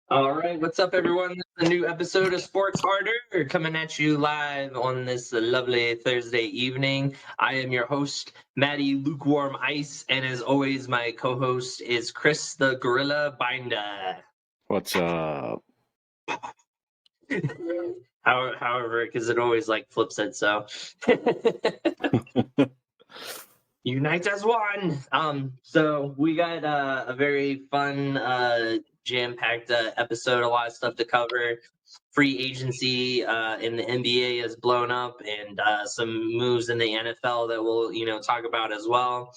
All right, what's up, everyone? This is a new episode of Sports Harder coming at you live on this lovely Thursday evening. I am your host, Maddie Lukewarm Ice, and as always, my co-host is Chris the Gorilla Binder. What's up? However, because it always like flips it, so unite as one. So we got a very fun, jam-packed episode. A lot of stuff to cover. Free agency in the NBA has blown up, and some moves in the NFL that we'll talk about as well.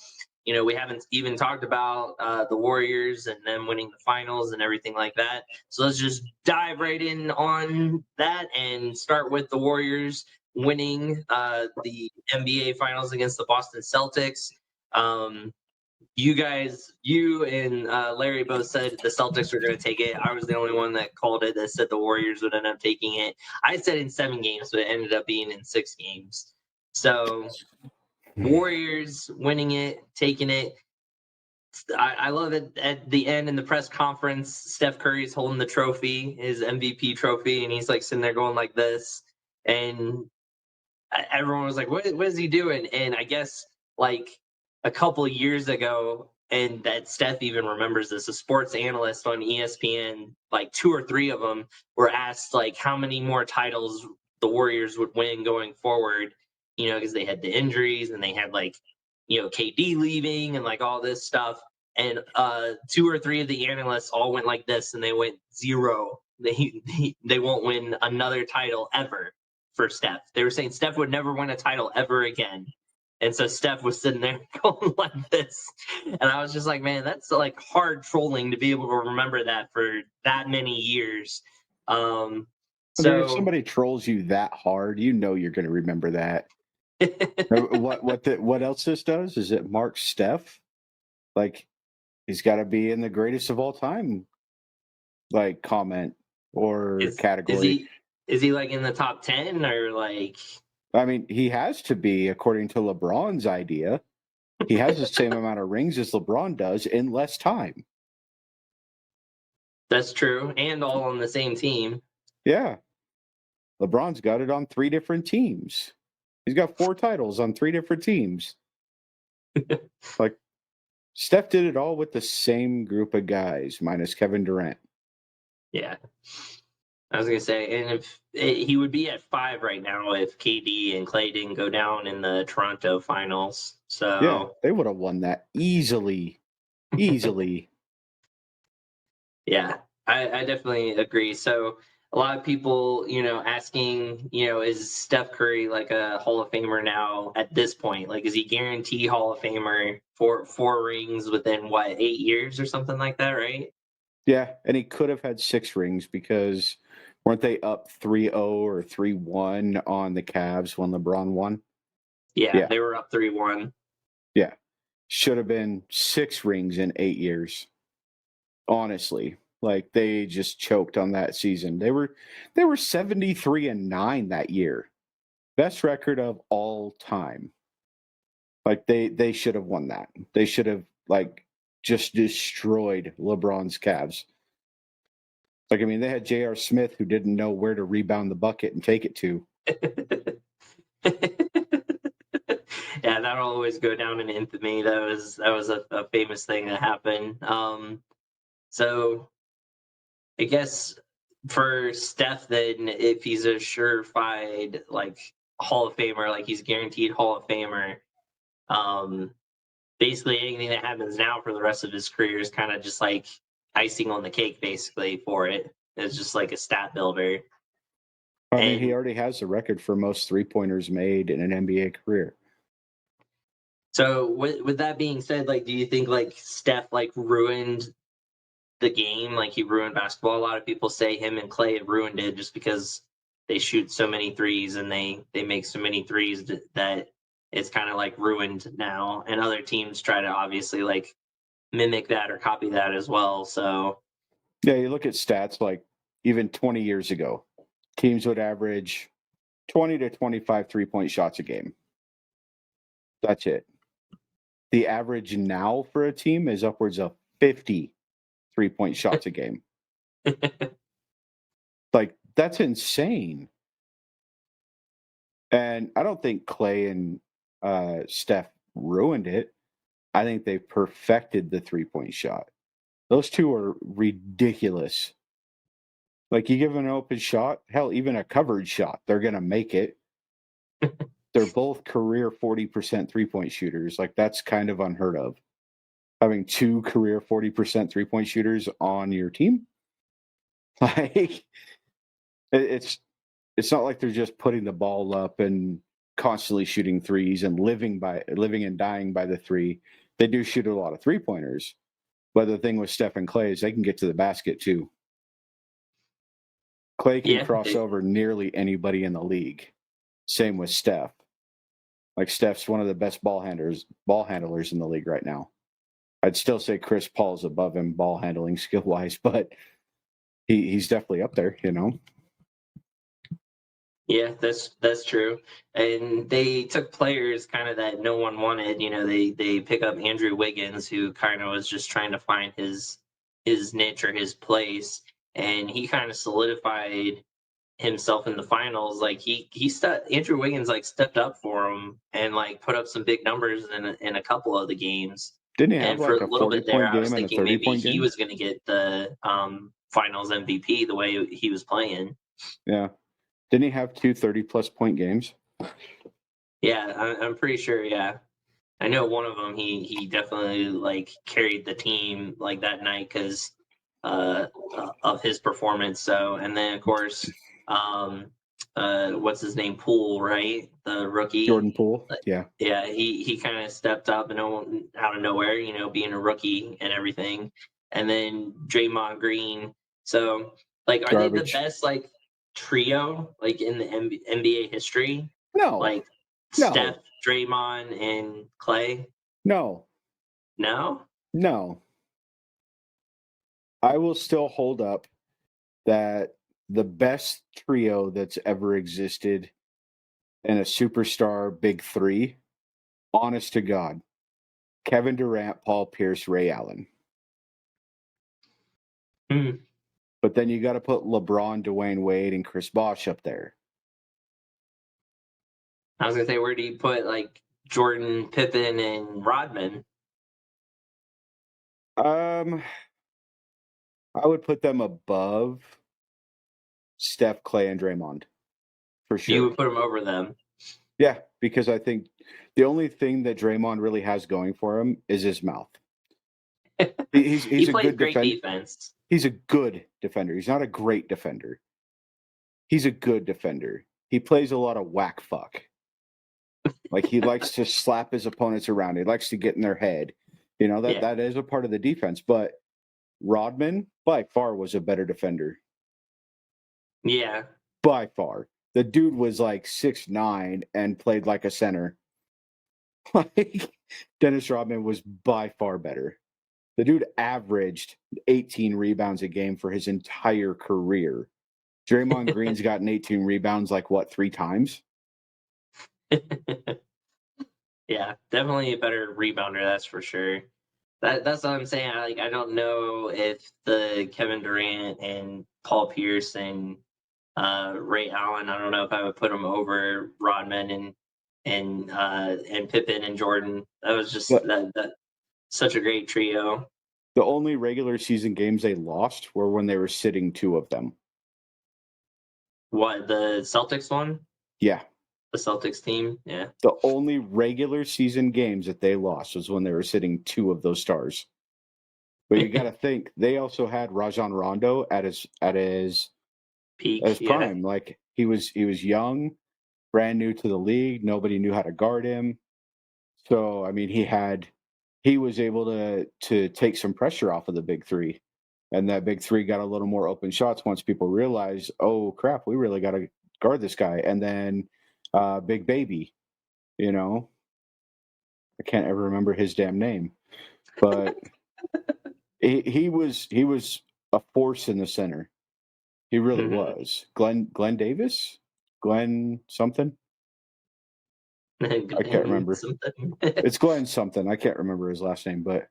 We haven't even talked about the Warriors and them winning the finals and everything like that. So let's just dive right in on that and start with the Warriors winning the NBA finals against the Boston Celtics. Um, you and Larry both said the Celtics were going to take it. I was the only one that called it, that said the Warriors would end up taking it. I said in 7 games, but it ended up being in 6 games. So Warriors winning it, taking it. I love it. At the end in the press conference, Steph Curry's holding the trophy, his MVP trophy, and he's like sitting there going like this. And everyone was like, what is he doing? And I guess like a couple of years ago, and that Steph even remembers this, a sports analyst on ESPN, like two or three of them were asked like how many more titles the Warriors would win going forward, because they had the injuries and they had like, KD leaving and like all this stuff. And two or three of the analysts all went like this, and they went zero. They won't win another title ever for Steph. They were saying Steph would never win a title ever again. And so Steph was sitting there going like this. And I was just like, man, that's like hard trolling to be able to remember that for that many years. Um, I mean, if so somebody trolls you that hard, you know you're going to remember that. What else this does is it marks Steph like he's got to be in the greatest of all time, like comment or is category. is he like in the top 10 or like I mean, he has to be according to LeBron's idea. He has the same amount of rings as LeBron does in less time. that's true, and all on the same team. Yeah, LeBron's got it on 3 different teams. He's got 4 titles on 3 different teams. Like Steph did it all with the same group of guys, minus Kevin Durant. Yeah. I was gonna say, and if he would be at 5 right now if KD and Clay didn't go down in the Toronto finals. Yeah, So they would have won that easily. Easily. yeah, I definitely agree. So a lot of people, asking, is Steph Curry like a Hall of Famer now at this point? Like, is he guaranteed Hall of Famer for 4 rings within what, 8 years or something like that, right? Yeah, and he could have had 6 rings because weren't they up 3-0 or 3-1 on the Cavs when LeBron won? Yeah, Yeah, they were up 3-1. yeah. Should have been 6 rings in 8 years. Honestly. Like they just choked on that season. They were 73-9 that year. Best record of all time. Like they should have won that. They should have like just destroyed LeBron's Cavs. Like I mean, they had J.R. Smith who didn't know where to rebound the bucket and take it to. Yeah, that'll always go down in infamy. That was a famous thing that happened. So I guess for Steph, then if he's a surefire like Hall of Famer, like he's guaranteed Hall of Famer, um, basically anything that happens now for the rest of his career is kind of just like icing on the cake, basically for it. It's just like a stat builder. I mean, he And already has the record for most 3-pointers made in an NBA career. so with that being said, like, do you think like Steph like ruined the game? Like he ruined basketball? A lot of people say him and Clay have ruined it just because they shoot so many threes and they make so many threes that it's kind of like ruined now. And other teams try to obviously like mimic that or copy that as well. So Yeah, you look at stats like even 20 years ago, teams would average 20 to 25 3-point shots a game. That's it. The average now for a team is upwards of 50 3-point shots a game. Like, that's insane. And I don't think Clay and Steph ruined it. I think they perfected the 3-point shot. Those two are ridiculous. Like, you give them an open shot, hell, even a covered shot, they're going to make it. They're both career 40% 3-point shooters. Like, that's kind of unheard of. Having two career 40% 3-point shooters on your team. Like, it's not like they're just putting the ball up and constantly shooting threes and living and dying by the three. They do shoot a lot of 3-pointers. But the thing with Steph and Clay is they can get to the basket too. Clay can Yeah, cross over nearly anybody in the league. Same with Steph. Like, Steph's one of the best ball handlers in the league right now. I'd still say Chris Paul's above him ball handling skill wise, but he's definitely up there, you know. yeah, that's true. And they took players kind of that no one wanted. You know, they pick up Andrew Wiggins, who kind of was just trying to find his niche or his place, and he kind of solidified himself in the finals. Like Andrew Wiggins like stepped up for him and like put up some big numbers in a couple of the games. Didn't he have And for like a a little bit 40 there, point I was game and a thinking 30 maybe point he game? was going to get the finals MVP the way he was playing. Yeah. Didn't he have 2 30+ point games? Yeah, I'm pretty sure. Yeah, I know one of them. He definitely like carried the team like that night because of his performance. So, and then of course, um, what's his name? Poole, right? The rookie. Jordan Poole? Yeah. Yeah, he kind of stepped up and out of nowhere, you know, being a rookie and everything. And then Draymond Green. So, like, are they the Garbage. best like trio like in the NBA history? No. Like Steph, No. Draymond, and Clay? No. No. No. I will still hold up that the best trio that's ever existed in a superstar big three, honest to God, Kevin Durant, Paul Pierce, Ray Allen. Hmm. But then you got to put LeBron, Dwayne Wade, and Chris Bosh up there. I was gonna say, where do you put like Jordan, Pippen, and Rodman? Um, I would put them above Steph, Clay, and Draymond for You sure. would put them over them. Yeah, because I think the only thing that Draymond really has going for him is his mouth. He He's a plays good great defender. defense. He's a good defender. He's not a great defender. He's a good defender. He plays a lot of whack fuck. Like, he likes to slap his opponents around. He likes to get in their head. You know, Yeah. that is a part of the defense. But Rodman, by far, was a better defender. Yeah. By far. The dude was like 6'9" and played like a center. Like, Dennis Rodman was by far better. The dude averaged 18 rebounds a game for his entire career. Draymond Green's gotten 18 rebounds like what, 3 times? Yeah, definitely a better rebounder, that's for sure. That's what I'm saying. I don't know if the Kevin Durant and Paul Pierce and Ray Allen. I don't know if I would put them over Rodman and Pippen and Jordan. That was just But that such a great trio. the only regular season games they lost were when they were sitting 2 of them. What, the Celtics one? Yeah. The Celtics team? Yeah. The only regular season games that they lost was when they were sitting 2 of those stars. But you got to think they also had Rajon Rondo at his Peak, yeah. prime. Like, he was young, brand new to the league. Nobody knew how to guard him. So I mean, he was able to take some pressure off of the big three, and that big three got a little more open shots once people realized, oh crap, we really got to guard this guy. And then Big Baby, you know, I can't ever remember his damn name, but he was a force in the center. He really Mhm. was. Glenn Davis, Glenn something. I can't And remember. something. It's Glenn something. I can't remember his last name, but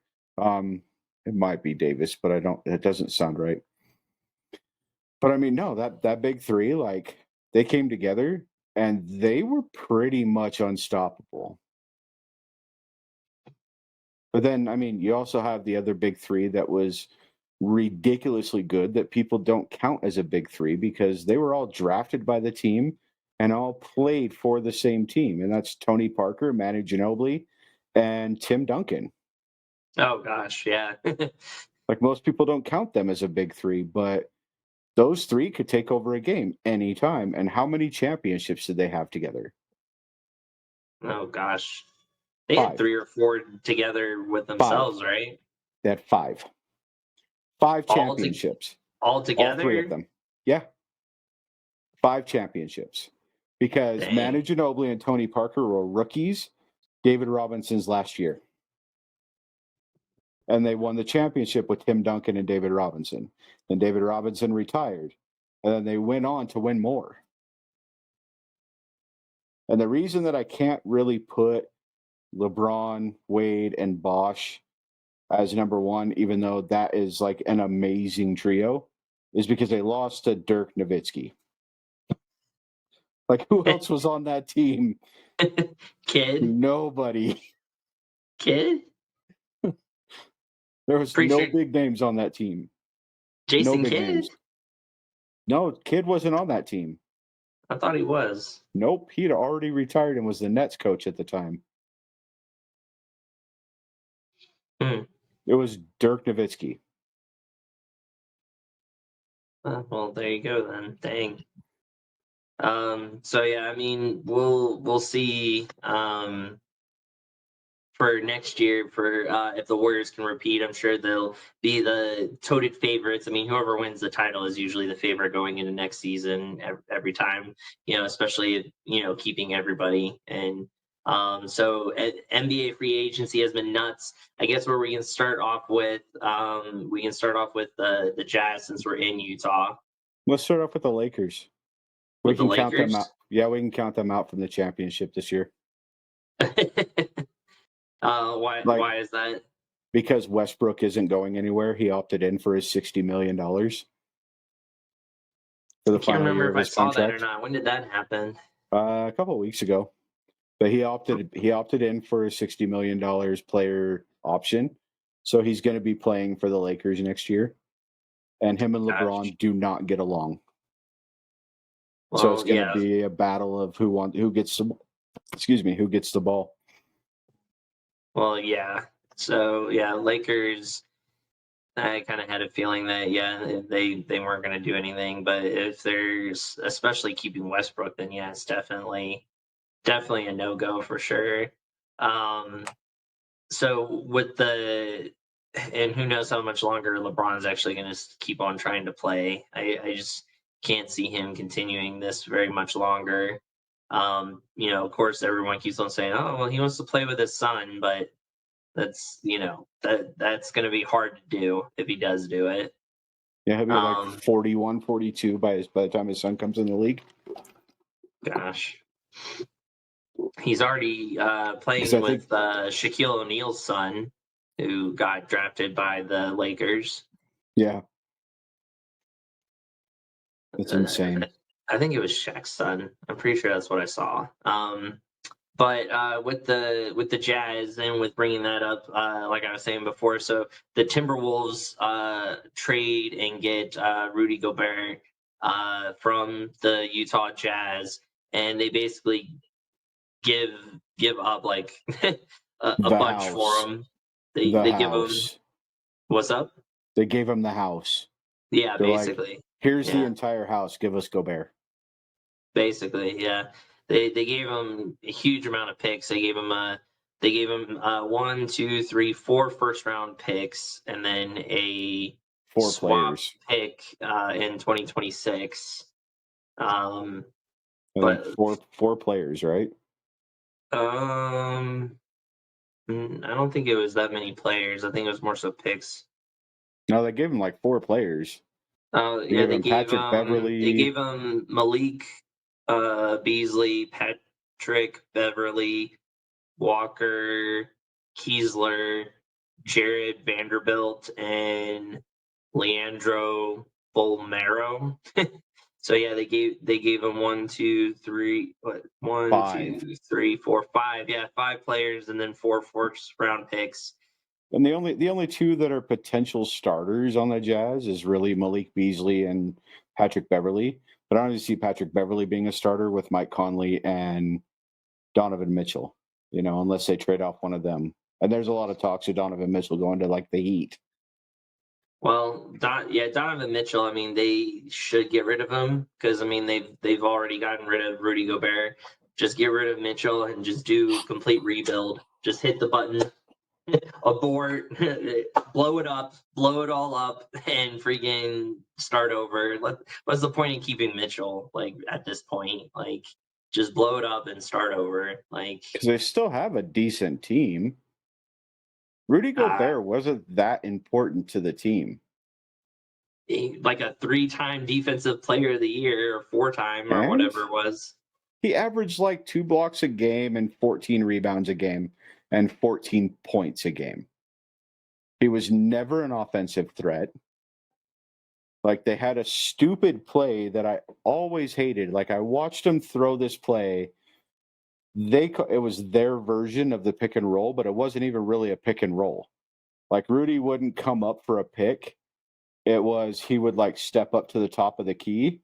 it might be Davis, but I don't. It doesn't sound right. But I mean, no, that big three, like they came together and they were pretty much unstoppable. But then, I mean, you also have the other big three that was ridiculously good that people don't count as a big three because they were all drafted by the team and all played for the same team. And that's Tony Parker, Manu Ginobili, and Tim Duncan. Oh gosh, yeah. Like most people don't count them as a big three, but those three could take over a game anytime. And how many championships did they have together? Oh gosh. They had Five. 3 or 4 together with Five. themselves, right? They had five. Five All to championships. all All three of together? them. Yeah. Five championships. Because Manu Dang. Ginobili and Tony Parker were rookies David Robinson's last year. And they won the championship with Tim Duncan and David Robinson. Then David Robinson retired. And then they went on to win more. And the reason that I can't really put LeBron, Wade, and Bosch as number one, even though that is like an amazing trio, is because they lost to Dirk Nowitzki. Like, who else was on that team? Kid? Nobody. Kid? There was Pretty no sure big names on that team. No Jason big Kidd? names. No, Kid wasn't on that team. I thought he was. Nope, he'd already retired and was the Nets coach at the time. Hmm. It was Dirk Nowitzki. Well, there you go then. Dang. So yeah, I mean, we'll see for next year for if the Warriors can repeat. I'm sure they'll be the toted favorites. I mean, whoever wins the title is usually the favorite going into next season every time. Especially keeping everybody. And so NBA free agency has been nuts. I guess where we can start off with the Jazz since we're in Utah Let's start off with the Lakers. We with the can count them out. Lakers. Yeah, we can count them out from the championship this year. Why Like, is that? because Westbrook isn't going anywhere, he opted in for his $60 million for I the can't final remember year if of I his saw that or contract. not. When did that happen? A couple of weeks ago. But he opted in for a $60 million player option. So he's going to be playing for the Lakers next year. And him and Gosh. LeBron do not get along. So it's Well, going to yeah. be a battle of who gets the ball. Well, yeah. So yeah, Lakers. I kind of had a feeling that yeah, they weren't going to do anything. But if there's especially keeping Westbrook, then yeah, it's definitely a no go for sure. Um, so with the and who knows how much longer LeBron's actually going to keep on trying to play. I just can't see him continuing this very much longer. Of course, everyone keeps on saying, "Oh, well, he wants to play with his son," but that's going to be hard to do if he does do it. Yeah, he'll be like Um, 41, 42 by the time his son comes in the league. gosh, he's already Because playing I think, with Shaquille O'Neal's son, who got drafted by the Lakers. yeah, it's Uh, insane. I think it was Shaq's son. I'm pretty sure that's what I saw. But with the Jazz and with bringing that up, like I was saying before, so the Timberwolves trade and get Rudy Gobert from the Utah Jazz, and they basically give give up like a The bunch for house. him. They The they give him house. what's up? They gave him the house. Yeah, They're like, basically. here's the Yeah. entire house. Give us Gobert. Basically, yeah. They gave him a huge amount of picks. They gave him 1, 2, 3, 4 first round picks, and then a Four swap players. pick in 2026. Um, I think but four players, right? um, I don't think it was that many players. I think it was more so picks. No, they gave him like four players. They Yeah, gave they him gave Patrick um they Beverly, gave him Malik Beasley, Patrick Beverly, Walker, Kiesler, Jared Vanderbilt, and Leandro. full marrow. So yeah, they gave him one, two, three, what, one, Five. two, three, four, five. Yeah, five players and then four first round picks. And the only two that are potential starters on the Jazz is really Malik Beasley and Patrick Beverly. But I don't really see Patrick Beverly being a starter with Mike Conley and Donovan Mitchell, unless they trade off one of them. And there's a lot of talks of Donovan Mitchell going to like the Heat. Well, Donovan Mitchell. I mean, they should get rid of him because I mean they've already gotten rid of Rudy Gobert. Just get rid of Mitchell and just do complete rebuild. Just hit the button, abort, blow it all up, and freaking start over. What's the point in keeping Mitchell? Like at this point, like just blow it up and start over. Like Because they still have a decent team. Rudy uh, Gobert wasn't that important to the team. like a 3-time defensive player of the year or 4-time or And whatever it was. he averaged like 2 blocks a game and 14 rebounds a game and 14 points a game. He was never an offensive threat. Like they had a stupid play that I always hated. Like I watched them throw this play. It was their version of the pick and roll, but it wasn't even really a pick and roll. Like Rudy wouldn't come up for a pick. It was he would like step up to the top of the key,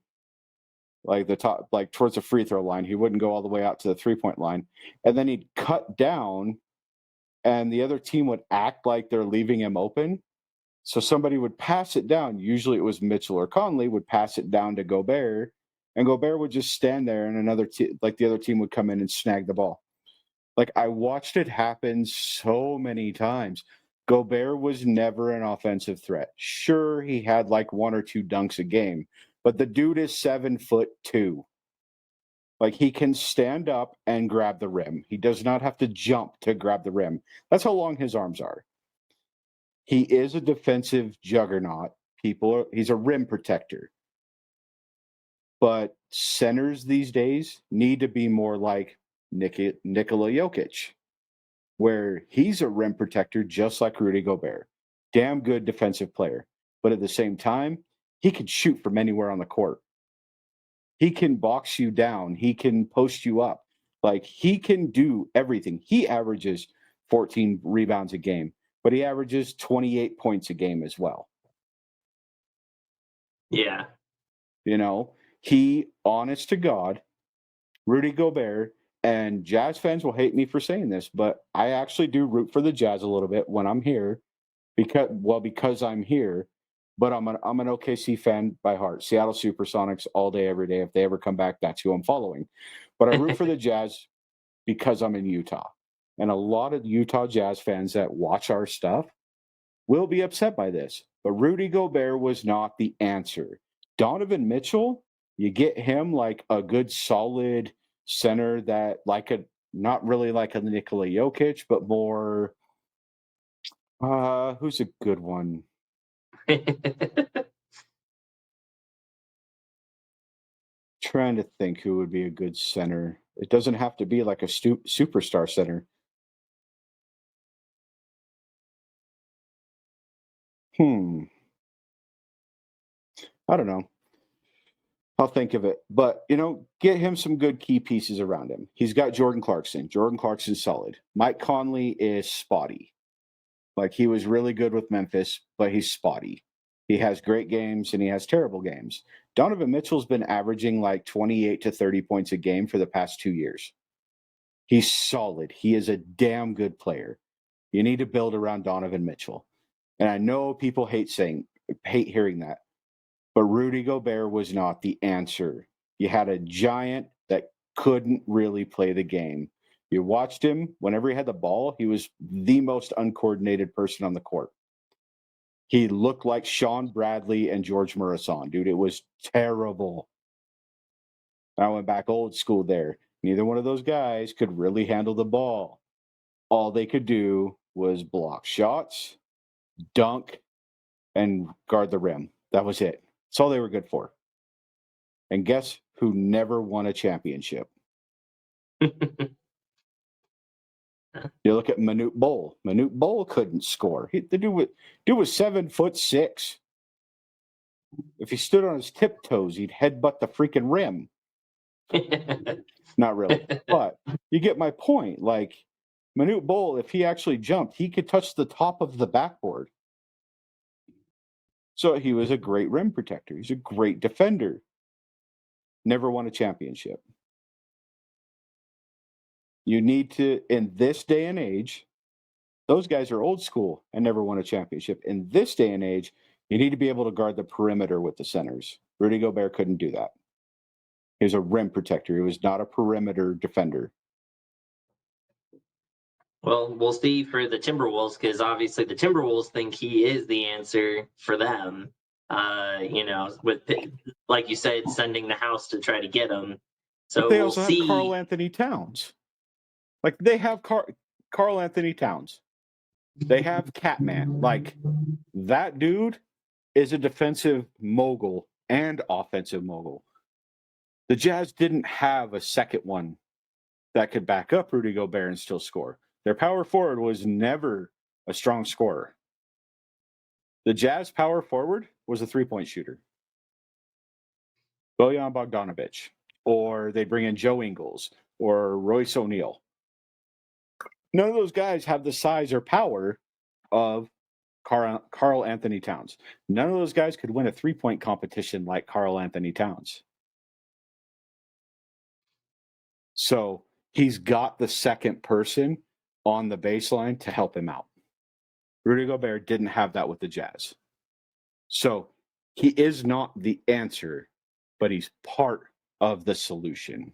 like the top, like towards the free throw line. He wouldn't go all the way out to the 3-point line, and then he'd cut down, and the other team would act like they're leaving him open. So somebody would pass it down. Usually it was Mitchell or Conley would pass it down to Gobert, and Gobert would just stand there, and like the other team would come in and snag the ball. Like I watched it happen so many times. Gobert was never an offensive threat. Sure, he had like one or two dunks a game, but the dude is 7'2". Like he can stand up and grab the rim. He does not have to jump to grab the rim. That's how long his arms are. He is a defensive juggernaut. He's a rim protector. But centers these days need to be more like Nikola Jokic, where he's a rim protector just like Rudy Gobert. Damn good defensive player. But at the same time, he can shoot from anywhere on the court. He can box you down. He can post you up. Like he can do everything. He averages 14 rebounds a game, but he averages 28 points a game as well. Yeah. He, honest to God, Rudy Gobert, and Jazz fans will hate me for saying this, but I actually do root for the Jazz a little bit when I'm here because I'm here. But I'm an OKC fan by heart. Seattle Supersonics all day, every day. If they ever come back, that's who I'm following. But I root for the Jazz because I'm in Utah. And a lot of Utah Jazz fans that watch our stuff will be upset by this. But Rudy Gobert was not the answer. Donovan Mitchell, you get him like a good solid center that like a not really like a Nikola Jokic, but more who's a good one? Trying to think who would be a good center. It doesn't have to be like a superstar center. Hmm. I don't know. I'll think of it. But, get him some good key pieces around him. He's got Jordan Clarkson. Jordan Clarkson's solid. Mike Conley is spotty. Like he was really good with Memphis, but he's spotty. He has great games and he has terrible games. Donovan Mitchell's been averaging like 28 to 30 points a game for the past 2 years. He's solid. He is a damn good player. You need to build around Donovan Mitchell. And I know people hate hearing that, but Rudy Gobert was not the answer. You had a giant that couldn't really play the game. You watched him whenever he had the ball, he was the most uncoordinated person on the court. He looked like Sean Bradley and George Murison, dude. It was terrible. I went back old school there. Neither one of those guys could really handle the ball. All they could do was block shots, dunk, and guard the rim. That was it. That's all they were good for. And guess who never won a championship? You look at Manute Bol. Manute Bol couldn't score. The dude was 7'6". If he stood on his tiptoes, he'd headbutt the freaking rim. Not really, but you get my point. Like Manute Bol, if he actually jumped, he could touch the top of the backboard. So he was a great rim protector. He's a great defender. Never won a championship. You need to, in this day and age, those guys are old school and never won a championship. In this day and age, you need to be able to guard the perimeter with the centers. Rudy Gobert couldn't do that. He was a rim protector. He was not a perimeter defender. Well, we'll see for the Timberwolves because obviously the Timberwolves think he is the answer for them. With like you said, sending the house to try to get him. So But they we'll also have see. Karl Anthony Towns. Like they have Karl Anthony Towns. They have Catman. Like that dude is a defensive mogul and offensive mogul. The Jazz didn't have a second one that could back up Rudy Gobert and still score. Their power forward was never a strong scorer. The Jazz power forward was a three-point shooter. Bojan Bogdanovic. Or they bring in Joe Ingles or Royce O'Neal. None of those guys have the size or power of Karl Anthony Towns. None of those guys could win a three-point competition like Karl Anthony Towns. So he's got the second person on the baseline to help him out. Rudy Gobert didn't have that with the Jazz. So he is not the answer, but he's part of the solution.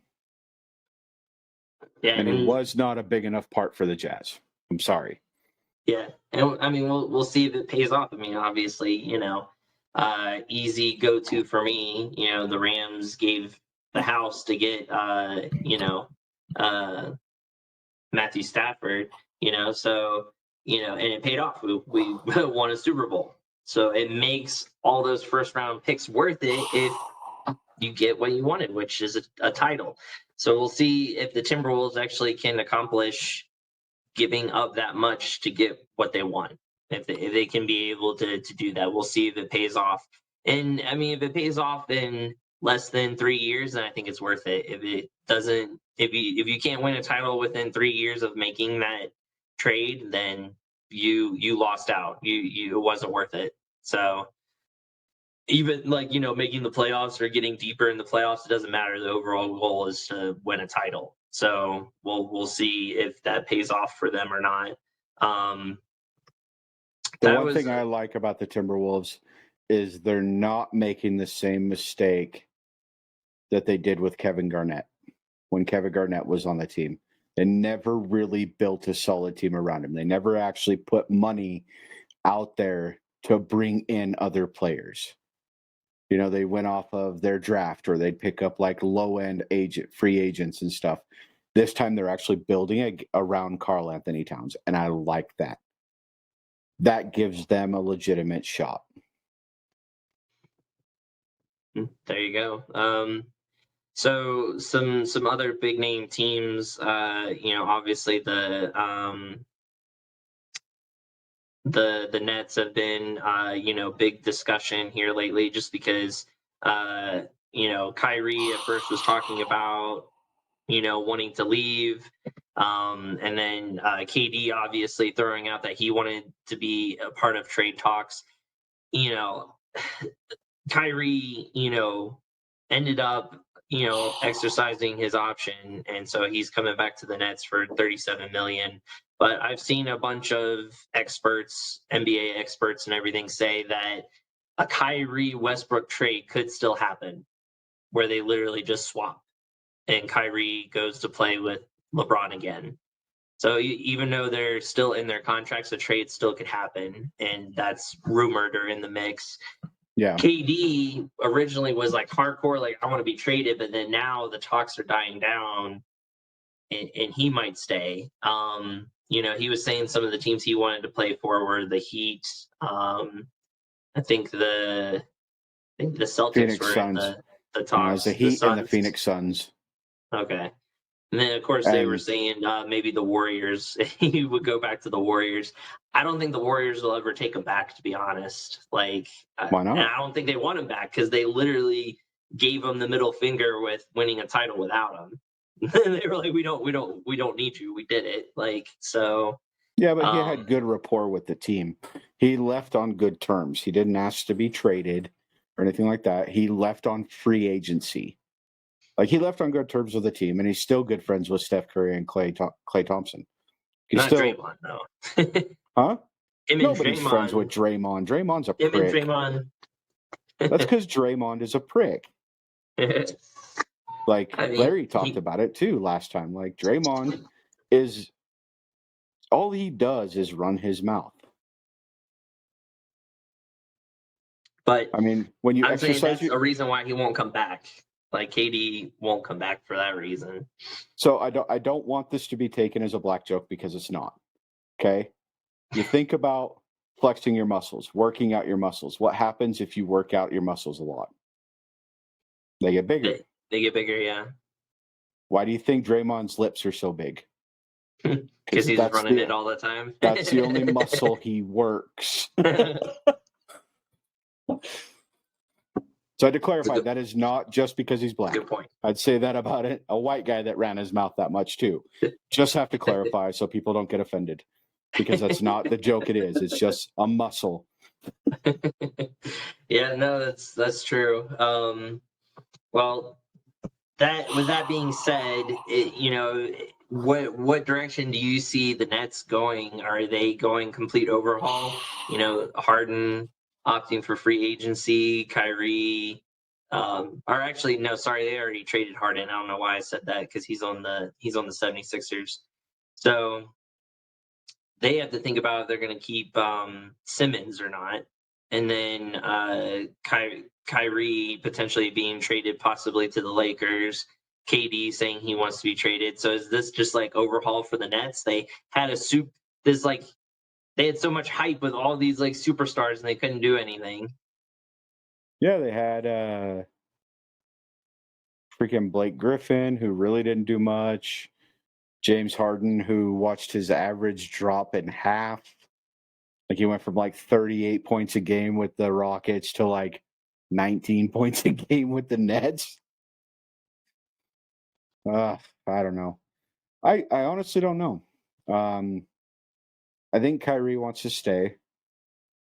Yeah, and he was not a big enough part for the Jazz. I'm sorry. Yeah, and I mean, we'll see if it pays off. I mean, obviously, easy go to for me. The Rams gave the house to get, Matthew Stafford. So and it paid off. We won a Super Bowl, so it makes all those first round picks worth it if you get what you wanted, which is a title. So we'll see if the Timberwolves actually can accomplish giving up that much to get what they want. If they can be able to do that, we'll see if it pays off. And I mean, if it pays off in less than 3 years, then I think it's worth it. If it doesn't, if you can't win a title within 3 years of making that trade, then you lost out. It wasn't worth it. So even like making the playoffs or getting deeper in the playoffs, it doesn't matter. The overall goal is to win a title. So we'll see if that pays off for them or not. The one thing I like about the Timberwolves is they're not making the same mistake that they did with Kevin Garnett when Kevin Garnett was on the team. They never really built a solid team around him. They never actually put money out there to bring in other players. They went off of their draft or they'd pick up like low-end free agents and stuff. This time they're actually building around Karl Anthony Towns, and I like that. That gives them a legitimate shot. There you go. So some other big name teams, obviously the Nets have been big discussion here lately just because Kyrie at first was talking about wanting to leave. And then KD obviously throwing out that he wanted to be a part of trade talks. Kyrie, ended up, exercising his option, and so he's coming back to the Nets for 37 million. But I've seen a bunch of experts, NBA experts, and everything say that a Kyrie Westbrook trade could still happen, where they literally just swap, and Kyrie goes to play with LeBron again. So even though they're still in their contracts, a trade still could happen, and that's rumored or in the mix. Yeah. KD originally was like hardcore, like I want to be traded, but then now the talks are dying down, and he might stay. He was saying some of the teams he wanted to play for were the Heat. I think the Celtics Phoenix were Suns. in the talks. The Heat and the Phoenix Suns. Okay. And then, of course, they were And saying maybe the Warriors. He would go back to the Warriors. I don't think the Warriors will ever take him back, to be honest. Like, why and not? I don't think they want him back because they literally gave him the middle finger with winning a title without him. They were like, we don't need you. We did it. Like, so, Yeah, but he um, had good rapport with the team. He left on good terms. He didn't ask to be traded or anything like that. He left on free agency. Like he left on good terms with the team, and he's still good friends with Steph Curry and Clay Thompson. He's not still, Draymond, no. huh? Him and Nobody's friends with Draymond. Draymond. Draymond's a Him and prick. Draymond. That's because Draymond is a prick. Like I mean, Larry talked about it too last time. Like Draymond is all he does is run his mouth. but I mean, when you I'm saying exercise that's your a reason why he won't come back. Like KD won't come back for that reason. so I don't want this to be taken as a black joke because it's not. Okay? You think about flexing your muscles, working out your muscles. What happens if you work out your muscles a lot? They get bigger. They get bigger, yeah, Why do you think Draymond's lips are so big? because Because he's running it all the time. that's the only muscle he works. So I had to clarify that is not just because he's black. Good point. I'd say that about it. A white guy that ran his mouth that much too. Just have to clarify so people don't get offended. Because that's not the joke it is. It's just a muscle. Yeah, no, that's true. Well, that with that being said, what direction do you see the Nets going? Are they going complete overhaul? Harden opting for free agency, Kyrie, or actually no, sorry, they already traded Harden. I don't know why I said that because he's on the 76ers. So they have to think about if they're going to keep Simmons or not, and then Kyrie potentially being traded possibly to the Lakers. KD saying he wants to be traded. So is this just like overhaul for the Nets? They had a soup. This like they had so much hype with all these like superstars and they couldn't do anything. Yeah, they had freaking Blake Griffin, who really didn't do much. James Harden, who watched his average drop in half. Like he went from like 38 points a game with the Rockets to like 19 points a game with the Nets. I don't know. I honestly don't know. Um, I think Kyrie wants to stay,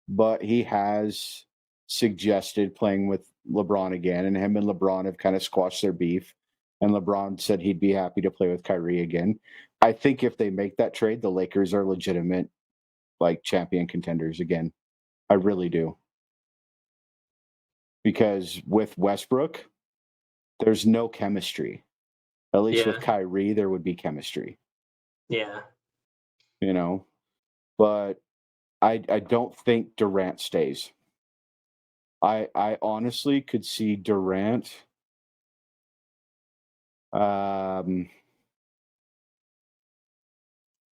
but he has suggested playing with LeBron again, and him and LeBron have kind of squashed their beef. And LeBron said he'd be happy to play with Kyrie again. I think if they make that trade, the Lakers are legitimate, like champion contenders again. I really do. Because with Westbrook, there's no chemistry. At least with Yeah, Kyrie, there would be chemistry, yeah. you know. But I don't think Durant stays. I honestly could see Durant. Um,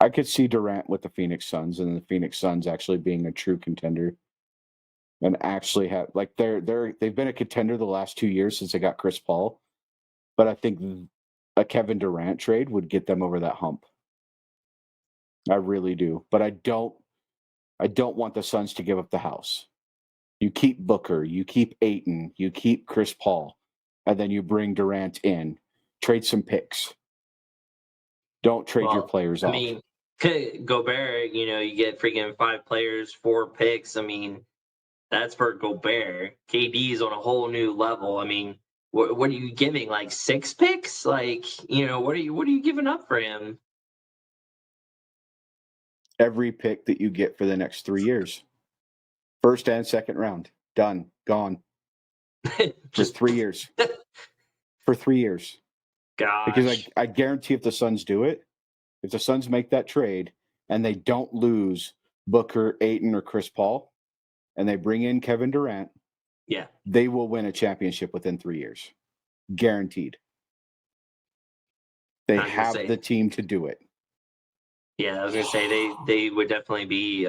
I could see Durant with the Phoenix Suns, and the Phoenix Suns actually being a true contender, and actually have like they've been a contender the last 2 years since they got Chris Paul. But I think a Kevin Durant trade would get them over that hump. I really do. But I don't want the Suns to give up the house. You keep Booker, you keep Aiton, you keep Chris Paul, and then you bring Durant in. Trade some picks. Don't trade your Well, players I off. mean, Gobert, you get freaking 5 players, 4 picks. I mean, that's for Gobert. KD's on a whole new level. I mean, what are you giving? Like 6 picks? Like, what are you giving up for him? Every pick that you get for the next 3 years. First and second round. Done. Gone. For Just 3 years. For 3 years. Because gosh. I guarantee if the Suns do it, if the Suns make that trade and they don't lose Booker, Aiton, or Chris Paul, and they bring in Kevin Durant, Yeah. they will win a championship within 3 years. Guaranteed. They I was gonna have say, the team to do it. yeah, I was gonna say they would definitely be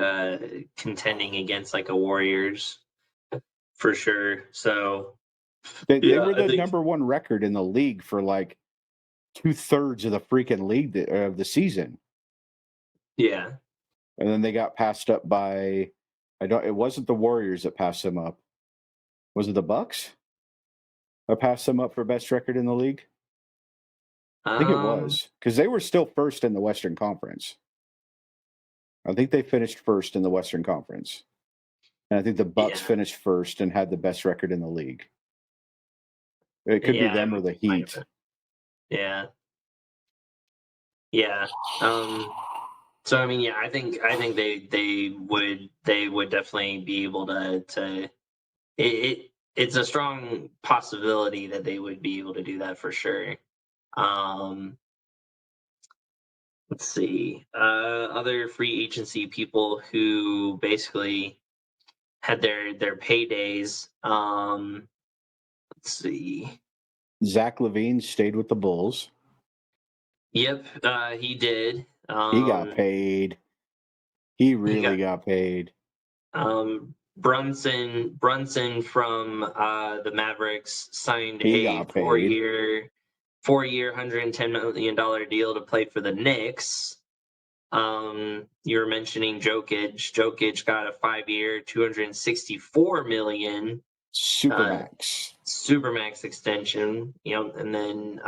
contending against like a Warriors for sure. So They yeah, were I the think number one record in the league for like 2/3 of the freaking league of the season. Yeah. And then they got passed up by it wasn't the Warriors that passed them up. Was it the Bucks that passed them up for best record in the league? I think it Um. was because they were still first in the Western Conference. I think they finished first in the Western Conference. And I think the Bucks Yeah. finished first and had the best record in the league. It could be Yeah. them or the Might have Heat. been. Yeah. Yeah. So I mean, yeah, I think they would definitely be able to it's a strong possibility that they would be able to do that for sure. Um, let's see, other free agency people who basically had their paydays. Let's see. Zach LaVine stayed with the Bulls. Yep, he did. He got paid. He He really got got paid. Brunson from the Mavericks signed He a got paid. four year, $110 million deal to play for the Knicks. You were mentioning Jokic. Jokic got a 5 year, $264 million Supermax. supermax extension. And then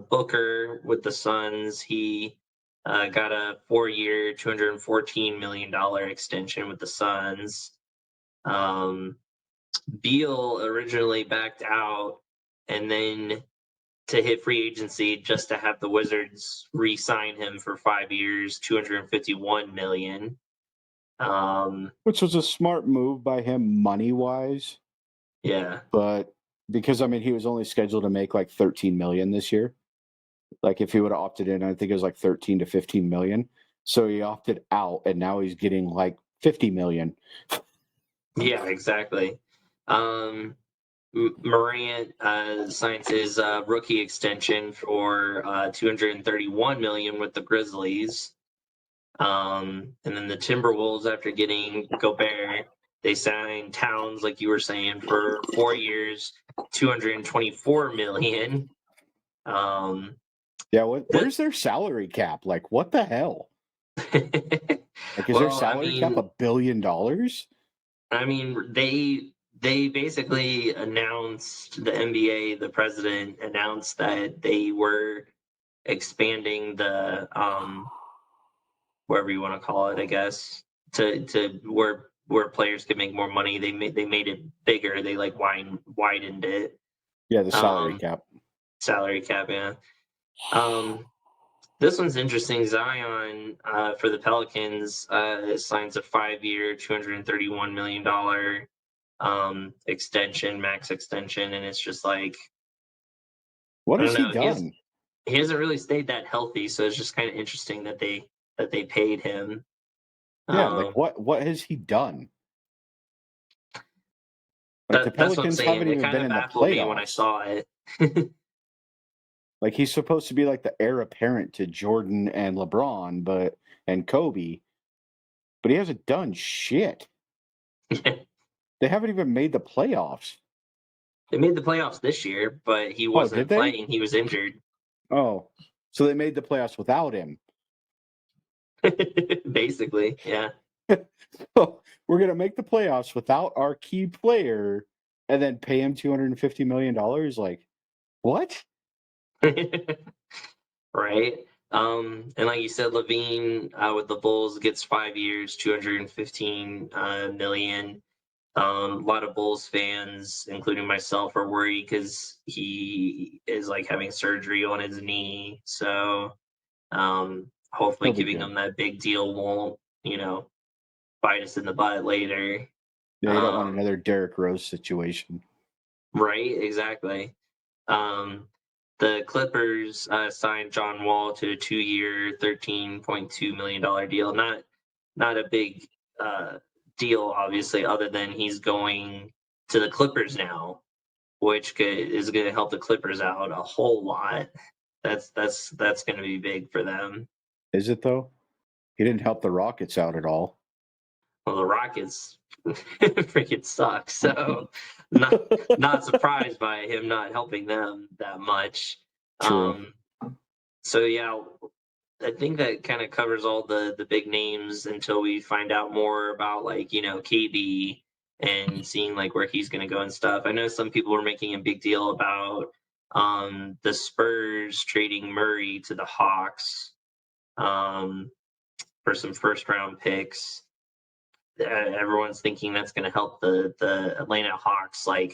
Booker with the Suns, he got a 4 year, $214 million extension with the Suns. Beal originally backed out, and then to hit free agency just to have the Wizards re-sign him for 5 years, $251 million. Which was a smart move by him money wise. Yeah, But because he was only scheduled to make like 13 million this year. Like if he would have opted in, I think it was like 13 to 15 million. So he opted out and now he's getting like 50 million. yeah, exactly. Um, Morant signs his rookie extension for $231 million with the Grizzlies. And then the Timberwolves, after getting Gobert, they signed Towns, like you were saying, for 4 years, $224 million. Um, Yeah, the, where's their salary cap? Like what the hell? Like is their well, I salary cap mean, $1 billion? they basically announced, the NBA, the president announced that they were expanding the whatever you want to call it, I guess, to where players could make more money. They made it bigger. They like widened it. Yeah, the salary Um, cap. salary cap, yeah. Um, this one's interesting. Zion for the Pelicans signs a 5 year, $231 million extension, max extension, and it's just like, What I don't has he know. done? He hasn't really stayed that healthy, so it's just kind of interesting that they paid him. Yeah, like Um, what has he done? Like the that's what I'm Pelicans saying. haven't It even kind been of in the baffled me when I playoffs. saw it. Like he's supposed to be like the heir apparent to Jordan and LeBron, and Kobe, but he hasn't done shit. They haven't even made the playoffs. They made the playoffs this year, but he Oh, did wasn't they? playing. He was injured. Oh, so they made the playoffs without him. Basically, yeah. So we're gonna make the playoffs without our key player, and then pay him $250 million. Like what? Right. And like you said, Levine with the Bulls gets 5 years, 215 million. A lot of Bulls fans, including myself, are worried because he is like having surgery on his knee. So hopefully He'll be giving good. him that big deal won't, bite us in the butt later. Yeah, you don't want Um, another Derrick Rose situation. right, exactly. Um, the Clippers signed John Wall to a 2 year, $13.2 million deal. Not a big uh, deal, obviously, other than he's going to the Clippers now, which is going to help the Clippers out a whole lot. That's going to be big for them. Is it though? He didn't help the Rockets out at all. Well, the Rockets freaking suck, so not surprised by him not helping them that much. True. So yeah, I think that kind of covers all the big names until we find out more about like KB and seeing like where he's going to go and stuff. I know some people were making a big deal about the Spurs trading Murray to the Hawks um, for some first round picks. Everyone's thinking that's going to help the Atlanta Hawks like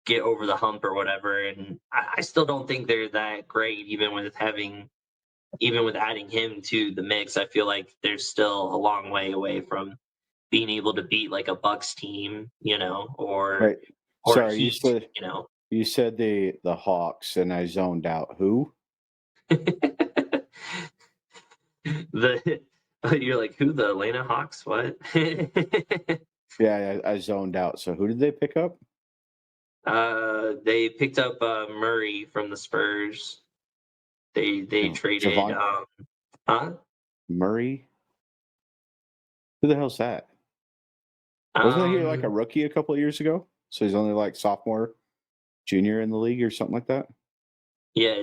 get over the hump or whatever. And I still don't think they're that great, even with adding him to the mix. I feel like there's still a long way away from being able to beat like a Bucks team, Right. or a Sorry, you Heat, said you said the Hawks, and I zoned out. Who? the you're like, who, the Atlanta Hawks? What? Yeah, I zoned out. So who did they pick up? They picked up Murray from the Spurs. They No, traded Javon huh? Murray. Who the hell's that? Wasn't he like a Um rookie a couple of years ago? So he's only like sophomore, junior in the league or something like that. yeah,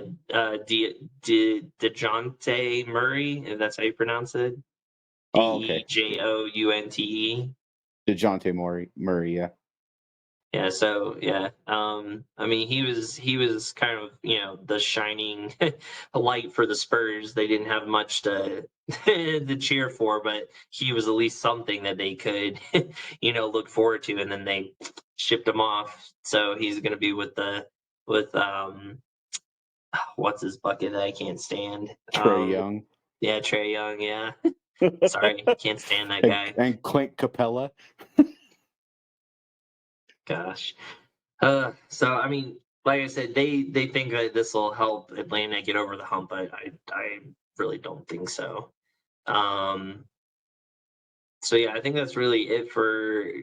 DeJounte Murray, if that's how you pronounce it. Oh, okay. Dejounte. DeJounte Murray, yeah. Yeah, so yeah. I mean he was kind of, the shining light for the Spurs. They didn't have much to to cheer for, but he was at least something that they could, look forward to, and then they shipped him off. So he's gonna be with what's his bucket that I can't stand? Trey Young Yeah, Trey Young, yeah. and, Sorry, can't stand that guy. and Clint Capella. Gosh. So I mean, like I said, they think that this will help Atlanta get over the hump, but I really don't think so. Um, so yeah, I think that's really it for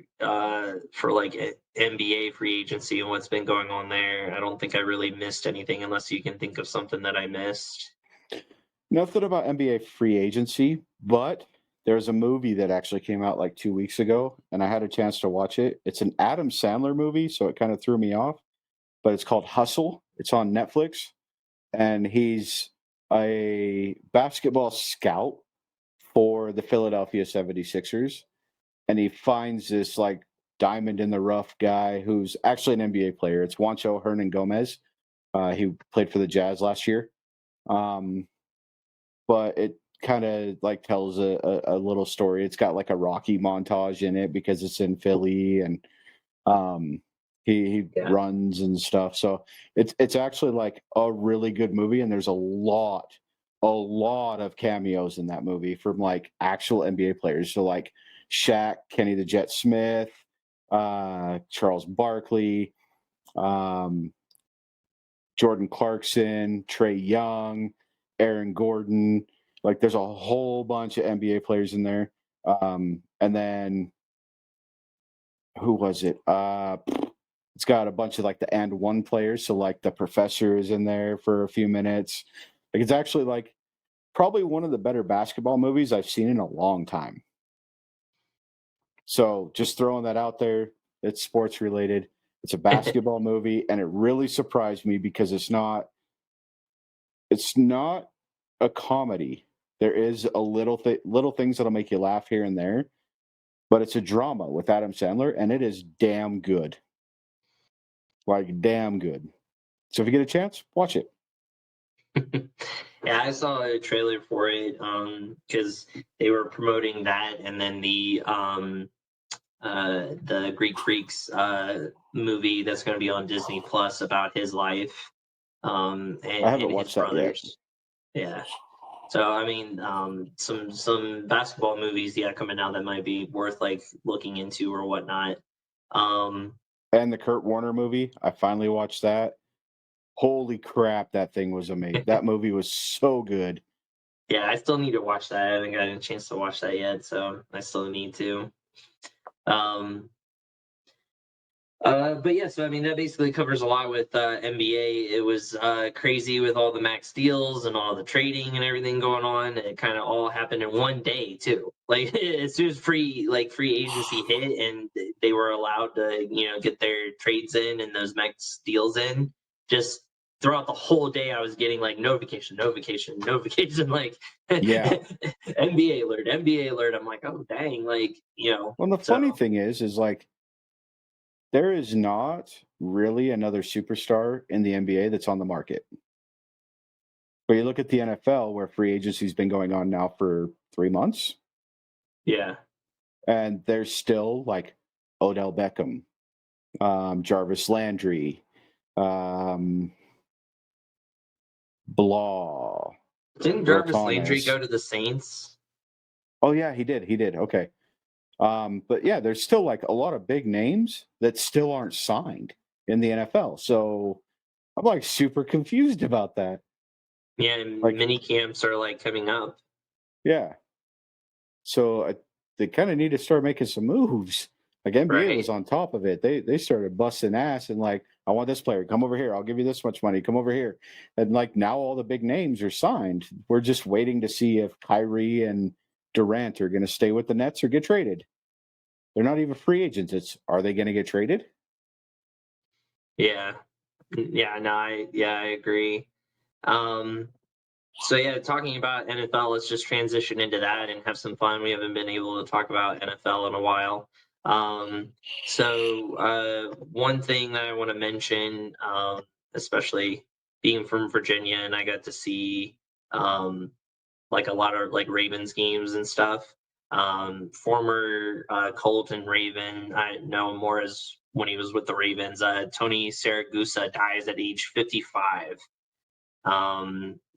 like NBA free agency and what's been going on there. I don't think I really missed anything unless you can think of something that I missed. Nothing about NBA free agency, but there's a movie that actually came out like 2 weeks ago, and I had a chance to watch it. It's an Adam Sandler movie, so it kind of threw me off. But it's called Hustle. It's on Netflix, and he's a basketball scout for the Philadelphia 76ers. And he finds this like diamond in the rough guy who's actually an NBA player. It's Juancho Hernan Gomez. He played for the Jazz last year. Um, but it kind of like tells a little story. It's got like a Rocky montage in it because it's in Philly, and um, he Yeah. runs and stuff. So it's actually like a really good movie, and there's a lot of cameos in that movie from like actual NBA players. So like Shaq, Kenny the Jet Smith, Charles Barkley, um, Jordan Clarkson, Trey Young, Aaron Gordon. Like there's a whole bunch of NBA players in there. And then who was it? It's got a bunch of like the and one players. So like the professor is in there for a few minutes. Like it's actually like probably one of the better basketball movies I've seen in a long time. So just throwing that out there. It's sports related. It's a basketball movie, and it really surprised me because it's not a comedy. There is a little things that'll make you laugh here and there, but it's a drama with Adam Sandler, and it is damn good. Like damn good. So if you get a chance, watch it. Yeah, I saw a trailer for it because they were promoting that, and then the Greek Freaks movie that's going to be on Disney Plus about his life I and haven't his watched that yet. brothers. Yeah. So I mean, some basketball movies, yeah, coming out that might be worth like looking into or whatnot. Um, And the Kurt Warner movie, I finally watched that. Holy crap, that thing was amazing. That movie was so good. yeah, I still need to watch that. I haven't gotten a chance to watch that yet, so I still need to. Um, but yeah, so I mean that basically covers a lot with NBA. It was crazy with all the max deals and all the trading and everything going on. It kind of all happened in one day too. Like as soon as free agency hit and they were allowed to get their trades in and those max deals in, just throughout the whole day I was getting like notification, notification, notification, like Yeah. NBA alert, NBA alert. I'm like, oh dang, like Well, the so funny thing is like there is not really another superstar in the NBA that's on the market. But you look at the NFL, where free agency's been going on now for 3 months, yeah. and there's still like Odell Beckham, Jarvis Landry, um, Blah, Didn't Earl Jarvis Landry go Thomas. to the Saints? Oh yeah, he did. He did. Okay. But yeah, there's still like a lot of big names that still aren't signed in the NFL. So I'm like super confused about that. Yeah, and Like, mini camps are like coming up, yeah. So they kind of need to start making some moves. Like NBA was right? on top of it. They started busting ass and like, I want this player. Come over here. I'll give you this much money. Come over here. And like now all the big names are signed. We're just waiting to see if Kyrie and Durant are going to stay with the Nets or get traded. They're not even free agents. It's are they going to get traded? Yeah. Yeah, no, I agree. Um, so yeah, talking about NFL, let's just transition into that and have some fun. We haven't been able to talk about NFL in a while. One thing that I want to mention, especially being from Virginia, and I got to see um, like a lot of like Ravens games and stuff. Former Colton Raven, I know him more as when he was with the Ravens. Tony Saragusa dies at age 55.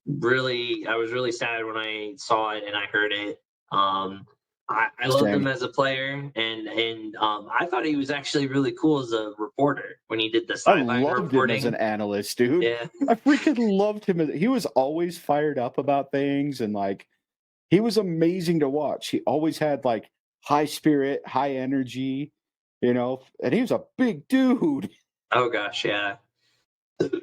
Really, I was really sad when I saw it and I heard it. I loved Same. him as a player, and I thought he was actually really cool as a reporter when he did the I sideline loved him as an reporting. analyst, dude. Yeah. I freaking loved him. He was always fired up about things and like he was amazing to watch. He always had like high spirit, high energy, and he was a big dude. Oh gosh, yeah.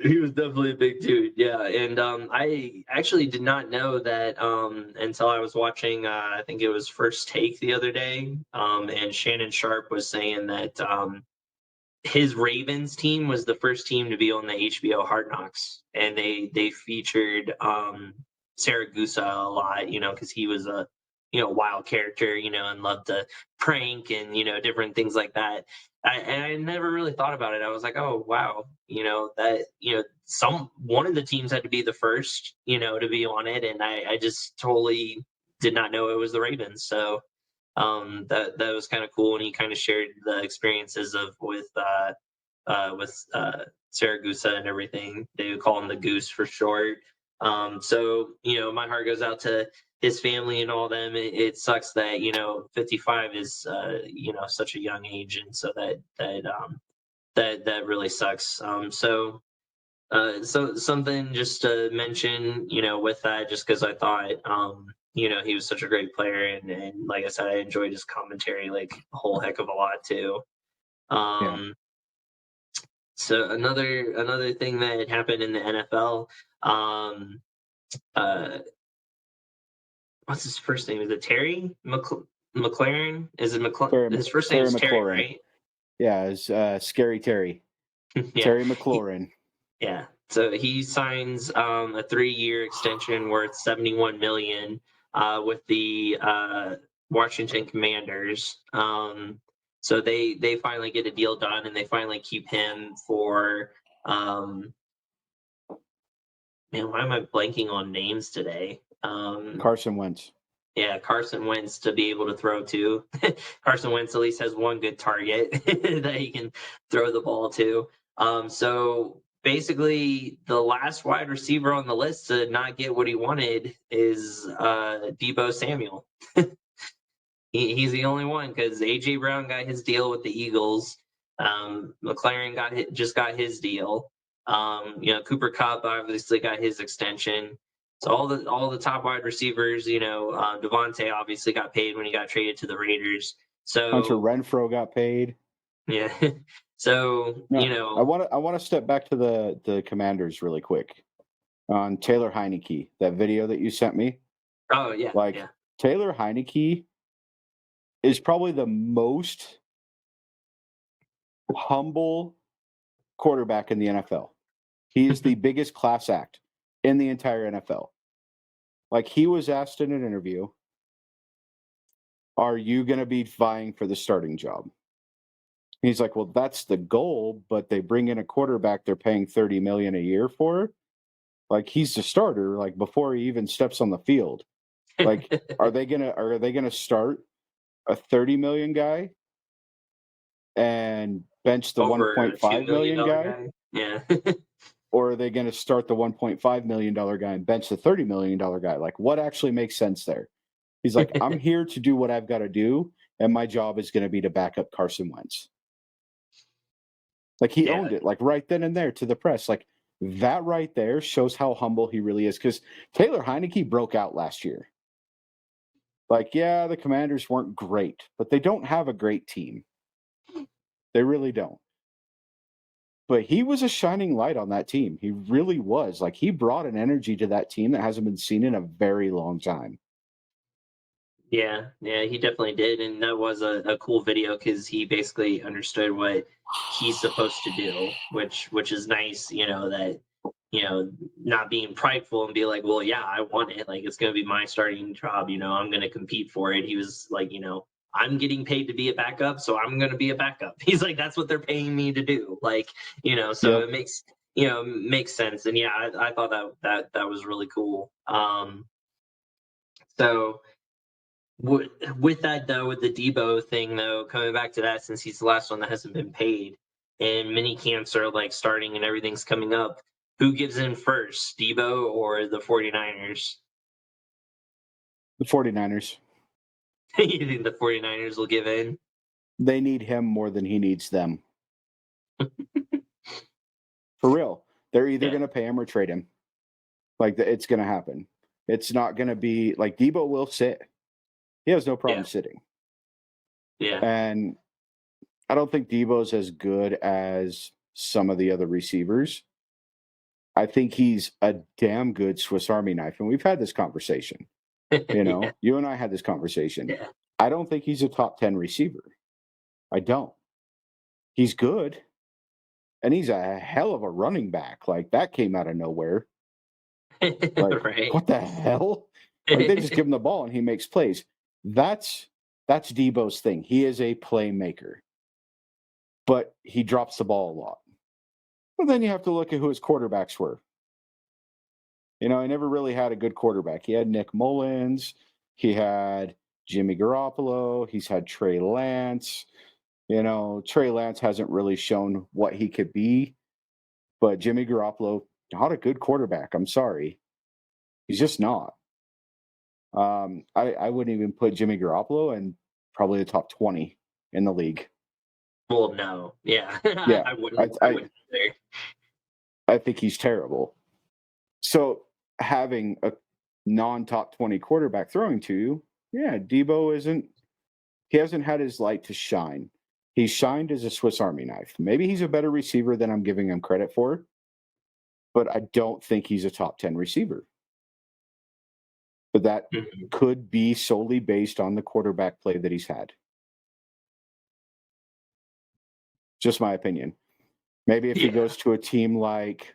He was definitely a big dude, yeah. And I actually did not know that until I was watching. I think it was First Take the other day, and Shannon Sharp was saying that his Ravens team was the first team to be on the HBO Hard Knocks, and they featured Saragusa a lot, because he was a wild character, and loved to prank and different things like that. And I never really thought about it. I was like, oh wow, that some one of the teams had to be the first, to be on it, and I just totally did not know it was the Ravens. So that was kind of cool, and he kind of shared the experiences of with Saragusa and everything. They would call him the Goose for short. So my heart goes out to his family and all them. It sucks that 55 is such a young age, and so that really sucks. So something just to mention, with that, just because I thought, he was such a great player, and like I said, I enjoyed his commentary like a whole heck of a lot too. Yeah. Um, so another thing that had happened in the NFL, um, uh, what's his first name? Is it Terry McLaren? Is it His first name Terry is Terry, McLaurin. right? Yeah, it's Scary Terry. Yeah. Terry McLaurin. Yeah. So he signs a 3-year extension worth 71 million with the Washington Commanders. So they finally get a deal done, and they finally keep him for um, man. Why am I blanking on names today? Carson Wentz. Yeah, Carson Wentz to be able to throw to. Carson Wentz at least has one good target that he can throw the ball to. So basically, the last wide receiver on the list to not get what he wanted is Debo Samuel. He's the only one because AJ Brown got his deal with the Eagles. McLaren just got his deal. Cooper Kupp obviously got his extension. So all the top wide receivers, Devontae obviously got paid when he got traded to the Raiders. Hunter So Renfro got paid. yeah, so No, I want to step back to the Commanders really quick on Taylor Heineke. That video that you sent me, oh yeah, like yeah, Taylor Heineke is probably the most humble quarterback in the NFL. He is the biggest class act in the entire NFL. Like, he was asked in an interview, are you going to be vying for the starting job? He's like, well, that's the goal, but they bring in a quarterback they're paying $30 million a year for. Like, he's the starter, like, before he even steps on the field. Like, are they gonna start a 30 million guy and bench the Over a $2 1.5 million million guy? guy. Yeah. Or are they going to start the $1.5 million guy and bench the $30 million guy? Like, what actually makes sense there? He's like, I'm here to do what I've got to do, and my job is going to be to back up Carson Wentz. Like, he Yeah. owned it, like, right then and there to the press. Like, that right there shows how humble he really is. Because Taylor Heineke broke out last year. Like, yeah, the Commanders weren't great, but they don't have a great team. They really don't. But he was a shining light on that team. He really was. Like, he brought an energy to that team that hasn't been seen in a very long time. Yeah, yeah, he definitely did, and that was a cool video because he basically understood what he's supposed to do, which is nice. That not being prideful and be like, well, yeah, I want it. Like it's gonna be my starting job. I'm gonna compete for it. He was like, I'm getting paid to be a backup, so I'm gonna be a backup. He's like, that's what they're paying me to do. Like, so Yep. it makes sense. And yeah, I thought that was really cool. So with that though, with the Debo thing though, coming back to that, since he's the last one that hasn't been paid, and mini camps are like starting and everything's coming up, who gives in first, Debo or the 49ers? The 49ers. You think the 49ers will give in? They need him more than he needs them. For real. They're either Yeah, going to pay him or trade him. Like, it's going to happen. It's not going to be like Debo will sit. He has no yeah, problem sitting. yeah. And I don't think Debo's as good as some of the other receivers. I think he's a damn good Swiss Army knife. And we've had this conversation. Yeah, You and I had this conversation. yeah. I don't think he's a top 10 receiver. I don't. He's good. And he's a hell of a running back. Like, that came out of nowhere. Like, Right. what the hell? Like, they just give him the ball and he makes plays. That's Debo's thing. He is a playmaker, but he drops the ball a lot. Well, then you have to look at who his quarterbacks were. He never really had a good quarterback. He had Nick Mullins. He had Jimmy Garoppolo. He's had Trey Lance. Trey Lance hasn't really shown what he could be, but Jimmy Garoppolo, not a good quarterback. I'm sorry. He's just not. I wouldn't even put Jimmy Garoppolo in probably the top 20 in the league. Well, no. Yeah, Yeah, I wouldn't. I I I, wouldn't either. I think he's terrible. So having a non-top 20 quarterback throwing to you, yeah, Debo isn't. He hasn't had his light to shine. He's shined as a Swiss Army knife. Maybe he's a better receiver than I'm giving him credit for, but I don't think he's a top 10 receiver. But that Mhm. could be solely based on the quarterback play that he's had. Just my opinion. Maybe if he Yeah, goes to a team like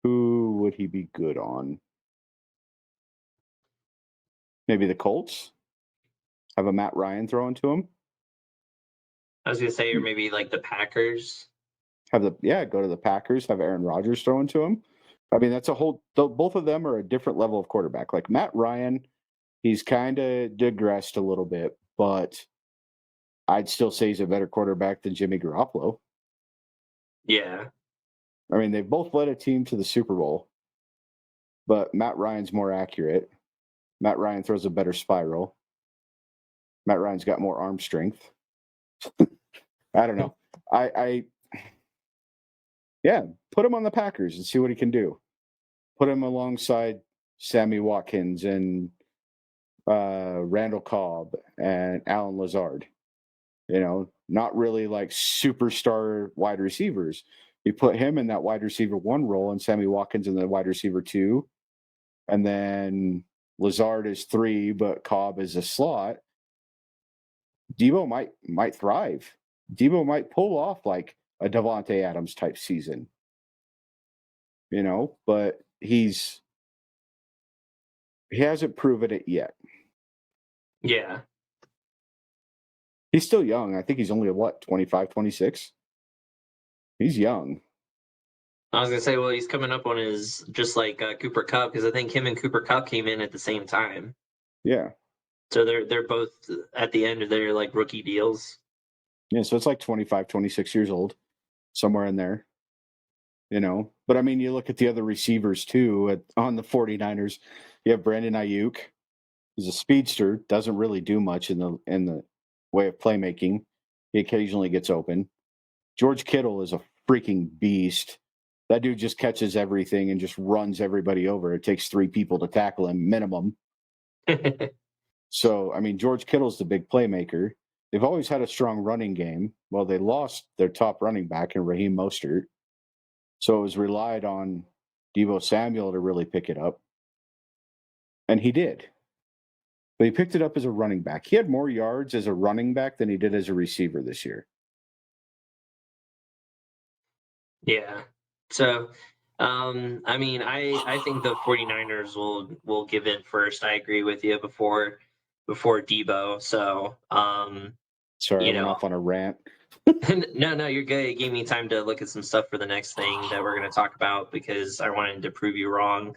who would he be good on? Maybe the Colts? Have a Matt Ryan throwing to him? I was gonna say, or maybe like the Packers. Go to the Packers, have Aaron Rodgers throwing to him. I mean, that's a whole both of them are a different level of quarterback. Like Matt Ryan, he's kind of digressed a little bit, but I'd still say he's a better quarterback than Jimmy Garoppolo. Yeah, I mean, they've both led a team to the Super Bowl, but Matt Ryan's more accurate. Matt Ryan throws a better spiral. Matt Ryan's got more arm strength. I don't know. I yeah, put him on the Packers and see what he can do. Put him alongside Sammy Watkins and Randall Cobb and Alan Lazard. Not really like superstar wide receivers. You put him in that wide receiver one role and Sammy Watkins in the wide receiver two, and then Lazard is three, but Cobb is a slot. Debo might thrive. Debo might pull off like a Devontae Adams type season, but he hasn't proven it yet. Yeah. He's still young. I think he's only 25, 26. He's young. I was gonna say, well, he's coming up on his just like Cooper Cup, because I think him and Cooper Cup came in at the same time. Yeah. So they're both at the end of their like rookie deals. Yeah, so it's like 25, 26 years old, somewhere in there. But I mean, you look at the other receivers too on the 49ers. You have Brandon Ayuk. He's a speedster, doesn't really do much in the way of playmaking. He occasionally gets open. George Kittle is a freaking beast. That dude just catches everything and just runs everybody over. It takes 3 people to tackle him minimum. So, I mean, George Kittle's the big playmaker. They've always had a strong running game. Well, they lost their top running back in Raheem Mostert. So it was relied on Deebo Samuel to really pick it up. And he did. But he picked it up as a running back. He had more yards as a running back than he did as a receiver this year. Yeah. So, I mean, I think the 49ers will give in first. I agree with you before Debo. So, Sorry, I you went know, off on a rant. no, you're good. It gave me time to look at some stuff for the next thing that we're going to talk about, because I wanted to prove you wrong.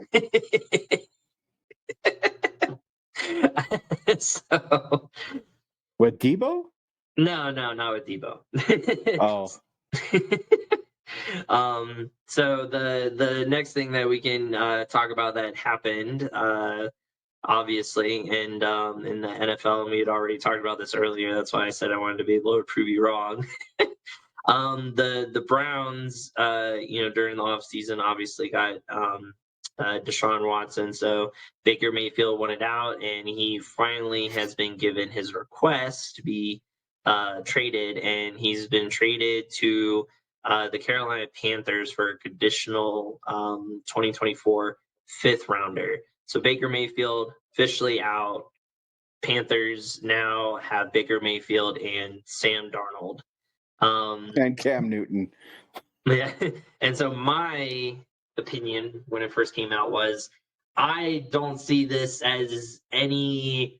So, With Deebo? no, not with Debo. Oh, So the next thing that we can talk about that happened, obviously, and in the NFL, and we had already talked about this earlier. That's why I said I wanted to be able to prove you wrong. The Browns, during the offseason obviously got Deshaun Watson. So Baker Mayfield wanted out, and he finally has been given his request to be traded, and he's been traded to the Carolina Panthers for a conditional 2024 fifth rounder. So Baker Mayfield officially out. Panthers now have Baker Mayfield and Sam Darnold. and Cam Newton. Yeah. And so my opinion when it first came out was, I don't see this as any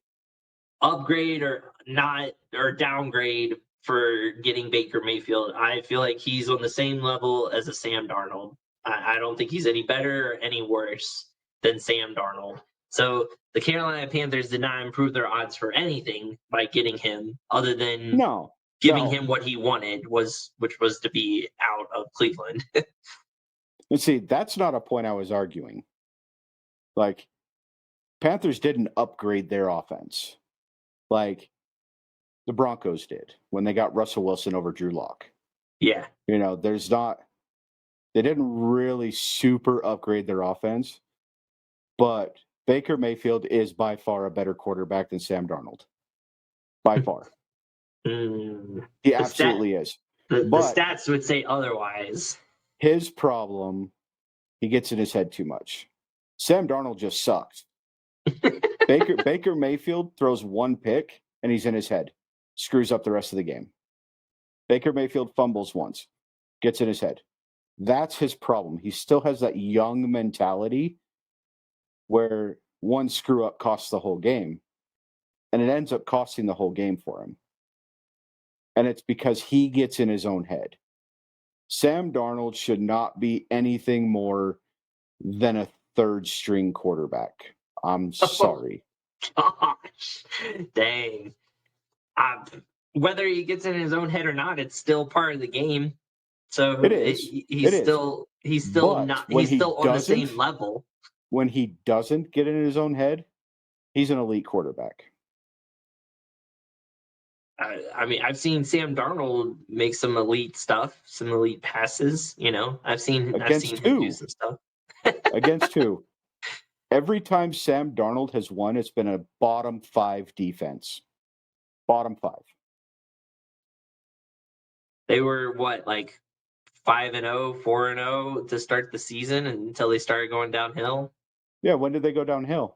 upgrade or not or downgrade for getting Baker Mayfield. I feel like he's on the same level as a Sam Darnold. I don't think he's any better or any worse than Sam Darnold. So the Carolina Panthers did not improve their odds for anything by getting him, other than No, giving no. him what he wanted, which was to be out of Cleveland. And see, that's not a point I was arguing. Like, Panthers didn't upgrade their offense like the Broncos did when they got Russell Wilson over Drew Lock. Yeah. They didn't really super upgrade their offense, but Baker Mayfield is by far a better quarterback than Sam Darnold. By far. Mm, He the stat absolutely is. the But stats would say otherwise. his problem, he gets in his head too much. Sam Darnold just sucks. Baker Mayfield throws one pick and he's in his head, screws up the rest of the game. Baker Mayfield fumbles once, gets in his head. That's his problem. He still has that young mentality where one screw up costs the whole game, and it ends up costing the whole game for him. And it's because he gets in his own head. Sam Darnold should not be anything more than a third string quarterback. I'm Oh sorry. gosh, dang. Whether he gets in his own head or not, it's still part of the game. So It is. It he's is. still But not he's still on the same level. when he doesn't get in his own head, he's an elite quarterback. I mean, I've seen Sam Darnold make some elite stuff, some elite passes. I've seen Against him do who? some stuff. Against who? Every time Sam Darnold has won, it's been a bottom 5 defense. Bottom 5. They were what, like 5-0, 4-0 to start the season until they started going downhill Yeah, when did they go downhill?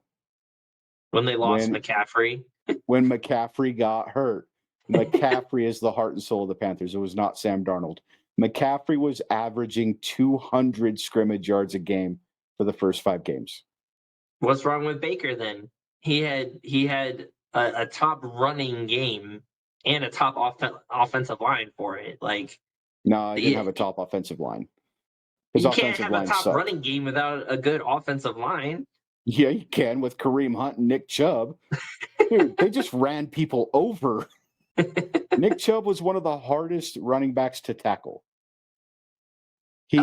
when they lost When McCaffrey. when McCaffrey got hurt. McCaffrey is the heart and soul of the Panthers. It was not Sam Darnold. McCaffrey was averaging 200 scrimmage yards a game for the first 5 games. What's wrong with Baker then? He had a top running game and a top offensive line for it. Like, No, he didn't have a top offensive line. His you can't offensive have a line top sucked. running game without a good offensive line. Yeah, you can with Kareem Hunt and Nick Chubb. Dude, they just ran people over. Nick Chubb was one of the hardest running backs to tackle. He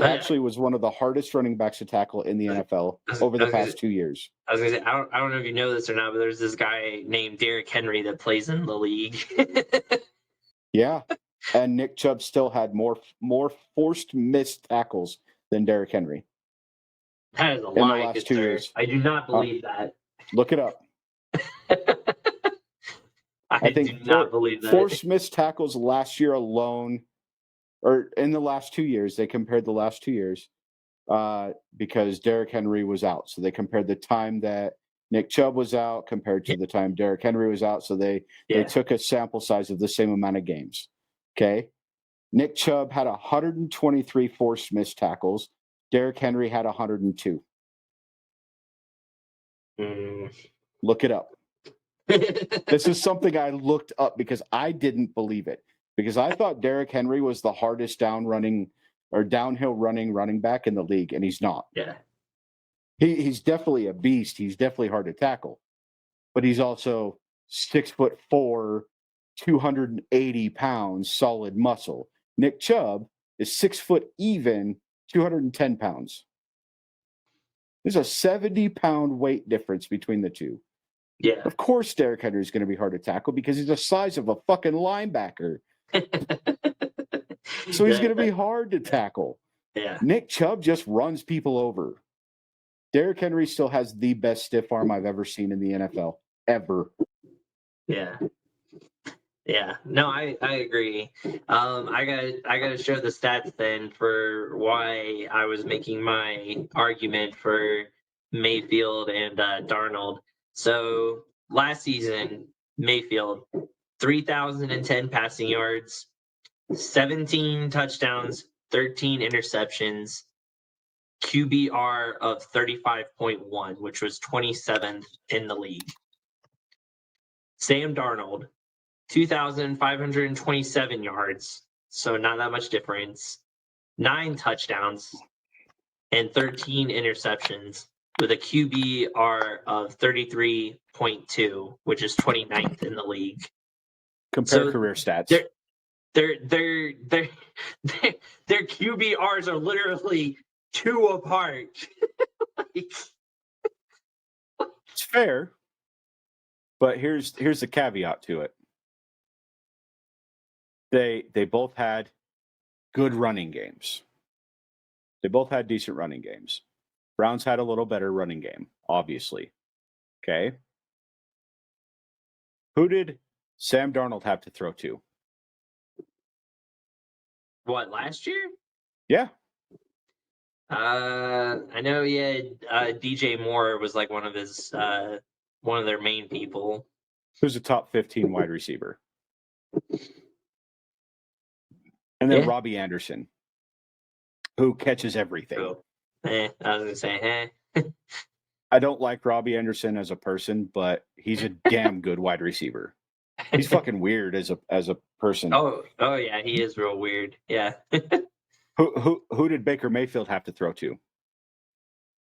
actually was one of the hardest running backs to tackle in the NFL over the past 2 years. I was gonna say, I don't know if you know this or not, but there's this guy named Derrick Henry that plays in the league. Yeah, and Nick Chubb still had more forced missed tackles than Derrick Henry. That is a in lie, the last 2 sir. years. I do not believe that. Look it up. I think do not believe that. Forced missed tackles last year alone, or in the last 2 years, they compared the last 2 years because Derrick Henry was out. So they compared the time that Nick Chubb was out compared to the time Derrick Henry was out. So they took a sample size of the same amount of games. Okay. Nick Chubb had 123 forced missed tackles. Derrick Henry had 102. Look it up. This is something I looked up because I didn't believe it. Because I thought Derrick Henry was the hardest downhill running back in the league, and he's not. Yeah. He's definitely a beast. He's definitely hard to tackle. But he's also 6'4", 280 pounds, solid muscle. Nick Chubb is 6 foot even, 210 pounds. There's a 70-pound weight difference between the two. Yeah. Of course Derrick Henry is going to be hard to tackle because he's the size of a fucking linebacker. So he's going to be hard to tackle. Yeah. Nick Chubb just runs people over. Derrick Henry still has the best stiff arm I've ever seen in the NFL. Ever. Yeah. Yeah. No, I agree. I gotta show the stats then for why I was making my argument for Mayfield and Darnold. So last season, Mayfield, 3,010 passing yards, 17 touchdowns, 13 interceptions, QBR of 35.1, which was 27th in the league. Sam Darnold, 2,527 yards, so not that much difference, 9 touchdowns, and 13 interceptions with a QBR of 33.2, which is 29th in the league. Compare career stats. Their QBRs are literally 2 apart. It's fair, but here's the caveat to it. They both had good running games. They both had decent running games. Browns had a little better running game, obviously. Okay. Who did Sam Darnold have to throw to? What, last year? Yeah. I know he had DJ Moore was like one of their main people. Who's a top 15 wide receiver? And then Robbie Anderson, who catches everything. Oh. I was gonna say, I don't like Robbie Anderson as a person, but he's a damn good wide receiver. He's fucking weird as a person. Oh yeah, he is real weird. Yeah. Who did Baker Mayfield have to throw to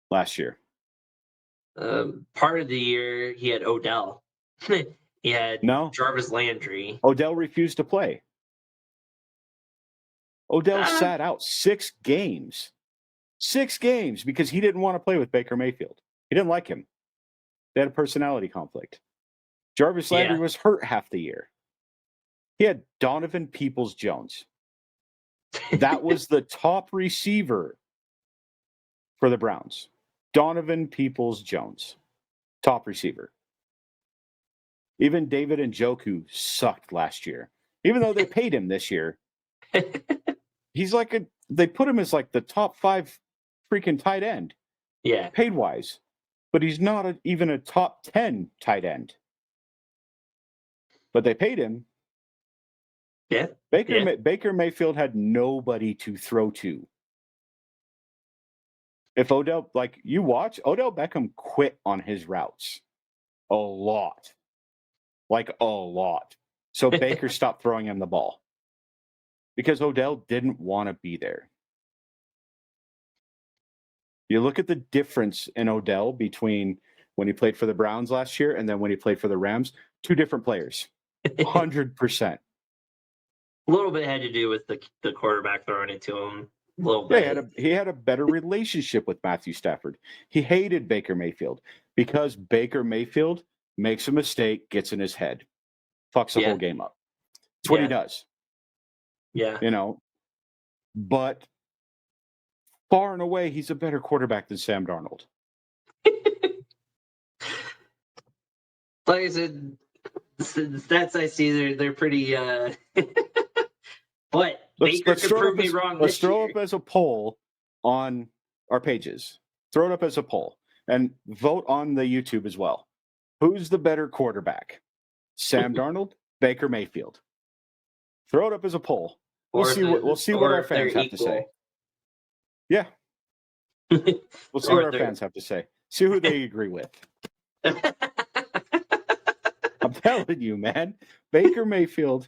last year? Part of the year he had Odell. He had Jarvis Landry. Odell refused to play. Odell sat out 6 games. 6 games because he didn't want to play with Baker Mayfield. He didn't like him. They had a personality conflict. Jarvis Landry was hurt half the year. He had Donovan Peoples-Jones. That was the top receiver for the Browns. Donovan Peoples-Jones. Top receiver. Even David Njoku sucked last year. Even though they paid him this year. He's they put him as like the top 5 freaking tight end. Yeah. Paid wise. But he's not even a top 10 tight end. but they paid him. Yeah. Baker Mayfield had nobody to throw to. If Odell, like you watch, Odell Beckham quit on his routes a lot. Like a lot. So Baker stopped throwing him the ball because Odell didn't want to be there. You look at the difference in Odell between when he played for the Browns last year and then when he played for the Rams, two different players. 100%. A little bit had to do with the quarterback throwing it to him. A little Yeah, bit. he had a better relationship with Matthew Stafford. He hated Baker Mayfield because Baker Mayfield makes a mistake, gets in his head, fucks the whole game up. It's what he does. Yeah. You know, but far and away, he's a better quarterback than Sam Darnold. Like I said, the stats I see, they're pretty. But Baker could prove me wrong let's this year. throw up as a poll on our pages. Throw it up as a poll and vote on the YouTube as well. Who's the better quarterback? Sam Darnold, Baker Mayfield. Throw it up as a poll. We'll see what our fans have to say. Yeah. We'll see what our fans have to say. See who they agree with. I'm telling you, man. Baker Mayfield,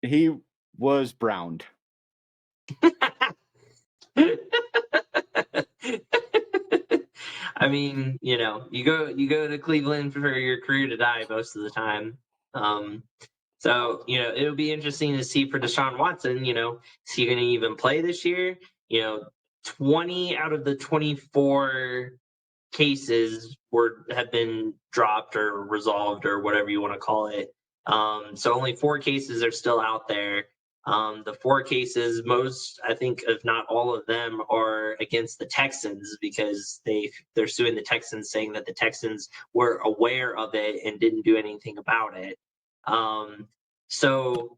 he was browned. I mean, you go to Cleveland for your career to die most of the time. So, it'll be interesting to see for Deshaun Watson, is he going to even play this year? 20 out of the 24 cases have been dropped or resolved or whatever you want to call it. So only 4 cases are still out there. The 4 cases, most, I think, if not all of them, are against the Texans because they're suing the Texans, saying that the Texans were aware of it and didn't do anything about it. So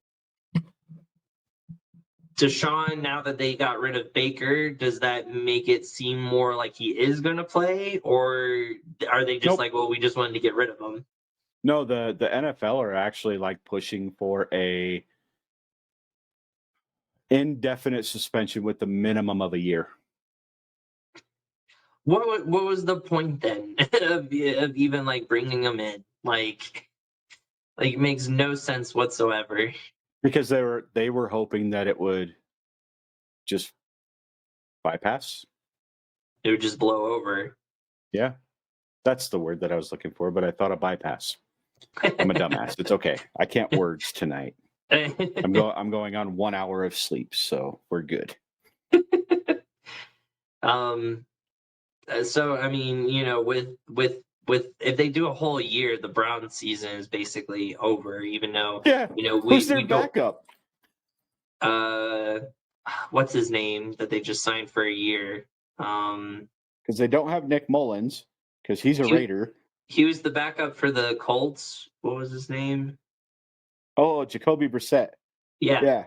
Deshaun, now that they got rid of Baker, does that make it seem more like he is going to play, or are they just like, well, we just wanted to get rid of him? No, the NFL are actually like pushing for a indefinite suspension with the minimum of a year. What was the point then of even like bringing him in? Like it makes no sense whatsoever. Because they were hoping that it would just bypass. It would just blow over. Yeah, that's the word that I was looking for, but I thought a bypass. I'm a dumbass. It's okay. I can't words tonight. I'm going on 1 hour of sleep, so we're good. So I mean, with if they do a whole year, the Browns season is basically over. Even though who's their backup? What's his name that they just signed for a year? Because they don't have Nick Mullins because he's a Raider. He was the backup for the Colts. What was his name? Oh, Jacoby Brissett. Yeah.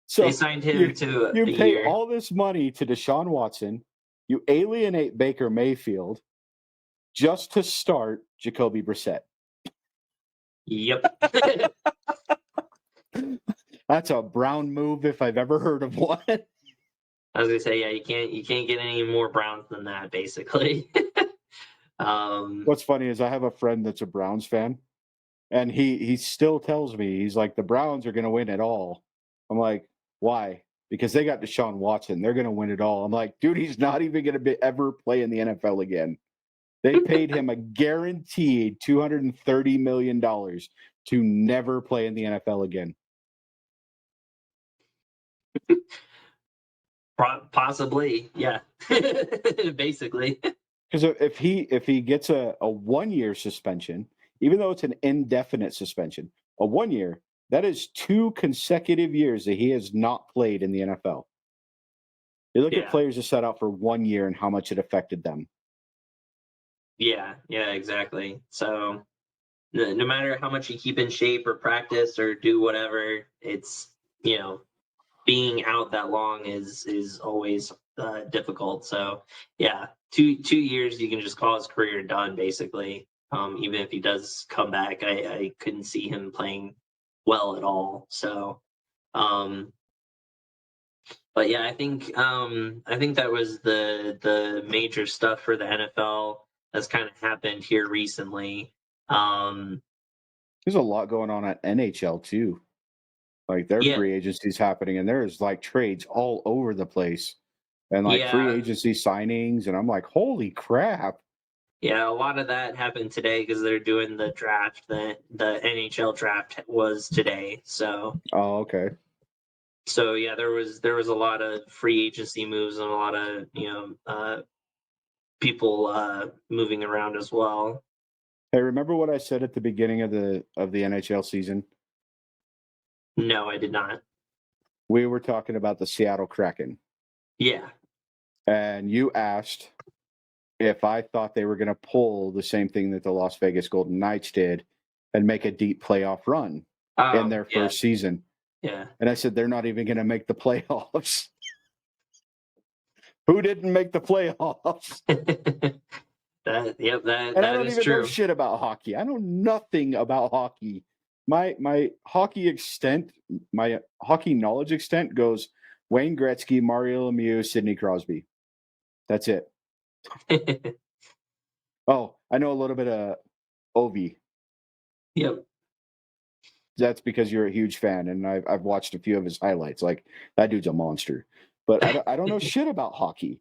So they signed him to you pay all this money to Deshaun Watson. You alienate Baker Mayfield just to start Jacoby Brissett. Yep. That's a Brown move if I've ever heard of one. I was gonna say, yeah, you can't get any more Browns than that, basically. What's funny is I have a friend that's a Browns fan, and he still tells me, he's like, the Browns are gonna win it all. I'm like, why? Because they got Deshaun Watson. They're gonna win it all. I'm like, dude, he's not even gonna ever play in the NFL again. They paid him a guaranteed $230 million to never play in the NFL again. Possibly, yeah. Basically. Because if he gets a 1 year suspension, even though it's an indefinite suspension, a 1 year, that is 2 consecutive years that he has not played in the NFL. You look at players that set out for 1 year and how much it affected them. Yeah, exactly. So no matter how much you keep in shape or practice or do whatever, it's, being out that long is always difficult. So yeah, two years you can just call his career done, basically. Even if he does come back, I couldn't see him playing well at all. So, um, but yeah, I think that was the major stuff for the NFL that's kind of happened here recently. Um, There's a lot going on at NHL too. Like their yeah, free agency's happening, and there's like trades all over the place, and like free yeah, agency signings, and I'm like, holy crap! yeah. A lot of that happened today because they're doing the draft. The NHL draft was today, Oh, okay. so yeah, there was a lot of free agency moves and a lot of people moving around as well. Hey, remember what I said at the beginning of the NHL season? No, I did not. We were talking about the Seattle Kraken, Yeah. and you asked if I thought they were going to pull the same thing that the Las Vegas Golden Knights did and make a deep playoff run in Oh, their yeah, first season. yeah. And I said, they're not even going to make the playoffs. Who didn't make the playoffs? And I That don't is even know true. shit about hockey. I know nothing about hockey. My hockey extent, my hockey knowledge extent goes Wayne Gretzky, Mario Lemieux, Sidney Crosby. That's it. Oh, I know a little bit of Ovi. Yep. That's because you're a huge fan, and I've watched a few of his highlights. Like that dude's a monster. But I don't know shit about hockey.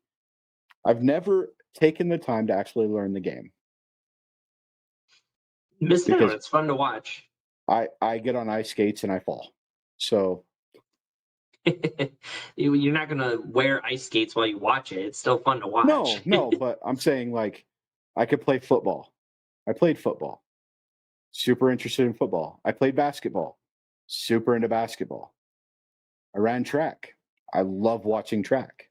I've never taken the time to actually learn the game Missing out. because It's fun to watch. I get on ice skates and I fall. So You're not gonna wear ice skates while you watch it. It's still fun to watch. no, but I'm saying like I could play football. I played football. Super interested in football. I played basketball. Super into basketball. I ran track. I love watching track.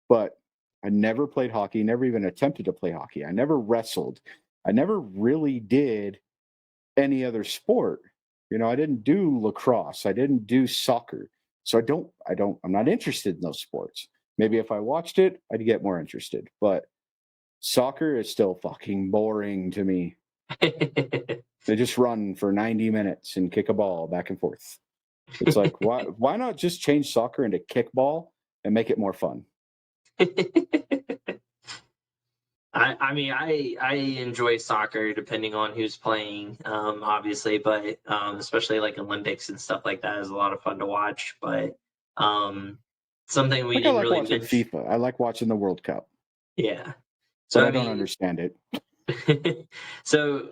But I never played hockey, never even attempted to play hockey. I never wrestled. I never really did any other sport. You know, I didn't do lacrosse. I didn't do soccer. So I'm not interested in those sports. Maybe if I watched it, I'd get more interested. But soccer is still fucking boring to me. They just run for 90 minutes and kick a ball back and forth. It's like why not just change soccer into kickball and make it more fun? I mean, I enjoy soccer depending on who's playing, obviously, but especially like Olympics and stuff like that is a lot of fun to watch. But um, something we Like I didn't like really watching mention, FIFA. I like watching the World Cup, yeah. So but I I don't mean, understand it. so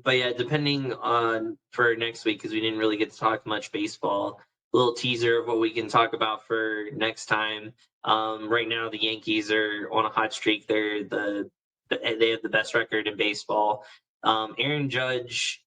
but yeah, depending on for next week because we didn't really get to talk much baseball. A little teaser of what we can talk about for next time. Right now, the Yankees are on a hot streak. They have the best record in baseball. Aaron Judge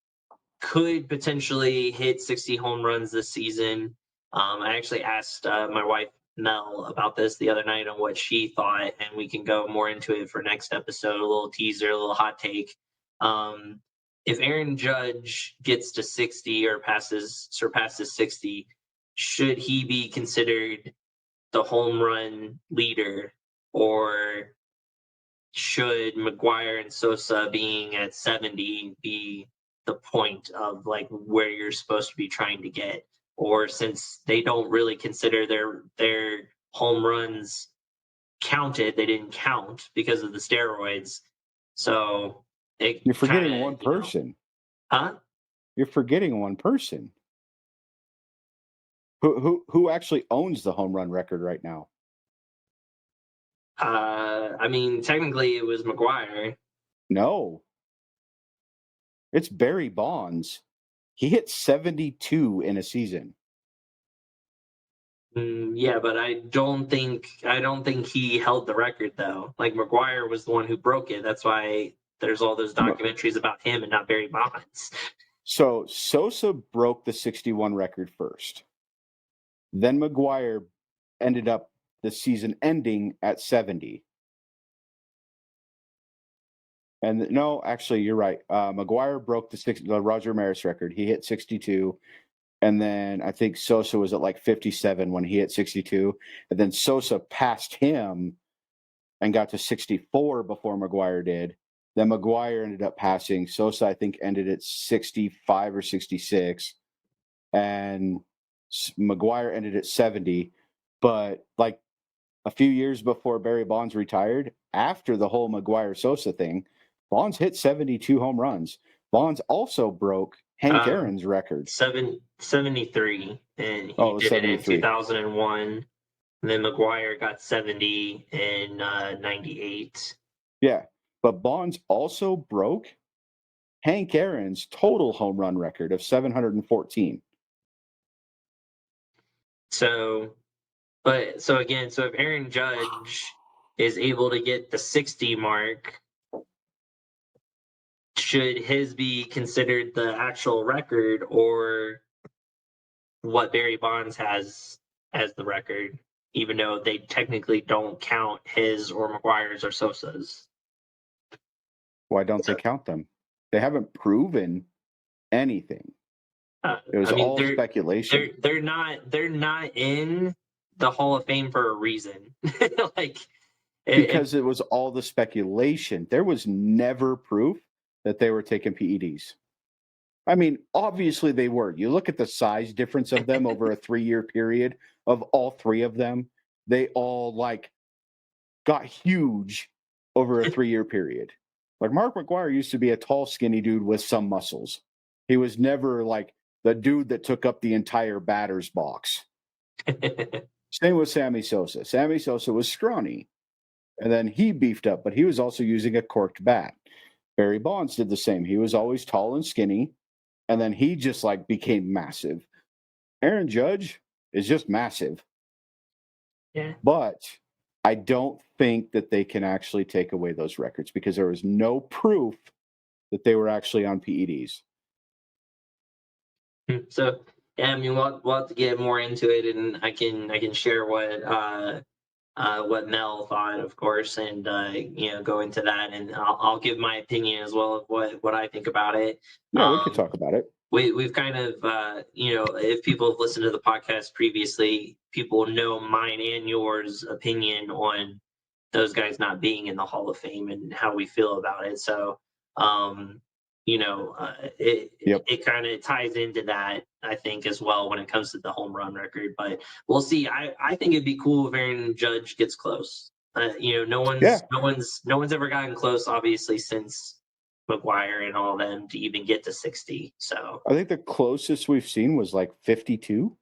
could potentially hit 60 home runs this season. I actually asked my wife Mel about this the other night on what she thought, and we can go more into it for next episode. A little teaser, a little hot take. Um, if Aaron Judge gets to 60 or surpasses 60, should he be considered the home run leader, or should McGuire and Sosa being at 70 be the point of like where you're supposed to be trying to get? Or since they don't really consider their home runs counted, they didn't count because of the steroids. So it You're kind forgetting of, one person. huh? You're forgetting one person. Who actually owns the home run record right now? I mean, technically it was McGuire. No, it's Barry Bonds. He hit 72 in a season. Yeah, but I don't think he held the record though. Like McGuire was the one who broke it. That's why there's all those No. documentaries about him and not Barry Bonds. So Sosa broke the 61 record first. Then McGuire ended up the season ending at 70. And no, actually, you're right. McGuire broke the Roger Maris record. He hit 62. And then I think Sosa was at like 57 when he hit 62. And then Sosa passed him and got to 64 before McGuire did. Then McGuire ended up passing. Sosa, I think, ended at 65 or 66. And McGuire ended at 70. But like a few years before Barry Bonds retired, after the whole McGuire Sosa thing, Bonds hit 72 home runs. Bonds also broke Hank Um, Aaron's record. 73, and Oh, he it was did it in 73. 2001. And then McGuire got 70 in 98. Yeah. But Bonds also broke Hank Aaron's total home run record of 714. So, again, so if Aaron Judge is able to get the 60 mark, should his be considered the actual record, or what Barry Bonds has as the record, even though they technically don't count his or McGuire's or Sosa's? Why don't they So, count them? They haven't proven anything. It was I mean, all they're speculation they're not in the Hall of Fame for a reason. Like, it, because it was all the speculation. There was never proof that they were taking PEDs. I mean, obviously they were. You look at the size difference of them over a 3-year period of all three of them, they all like got huge over a 3-year period. Like Mark McGuire used to be a tall, skinny dude with some muscles. He was never like the dude that took up the entire batter's box. Same with Sammy Sosa. Sammy Sosa was scrawny, and then he beefed up, but he was also using a corked bat. Barry Bonds did the same. He was always tall and skinny, and then he just like became massive. Aaron Judge is just massive, yeah. but I don't think that they can actually take away those records because there was no proof that they were actually on PEDs. So yeah, I mean, we'll have to get more into it, and I can share what Mel thought, of course, and go into that, and I'll give my opinion as well of what I think about it. Yeah, we could Um, talk about it. we've kind of if people have listened to the podcast previously, people know mine and yours opinion on those guys not being in the Hall of Fame and how we feel about it. So, um, it Yep. it kind of ties into that, I think, as well when it comes to the home run record. But we'll see. I think it'd be cool if Aaron Judge gets close. No Yeah. one's ever gotten close, obviously, since McGuire and all them to even get to 60. So I think the closest we've seen was like 52.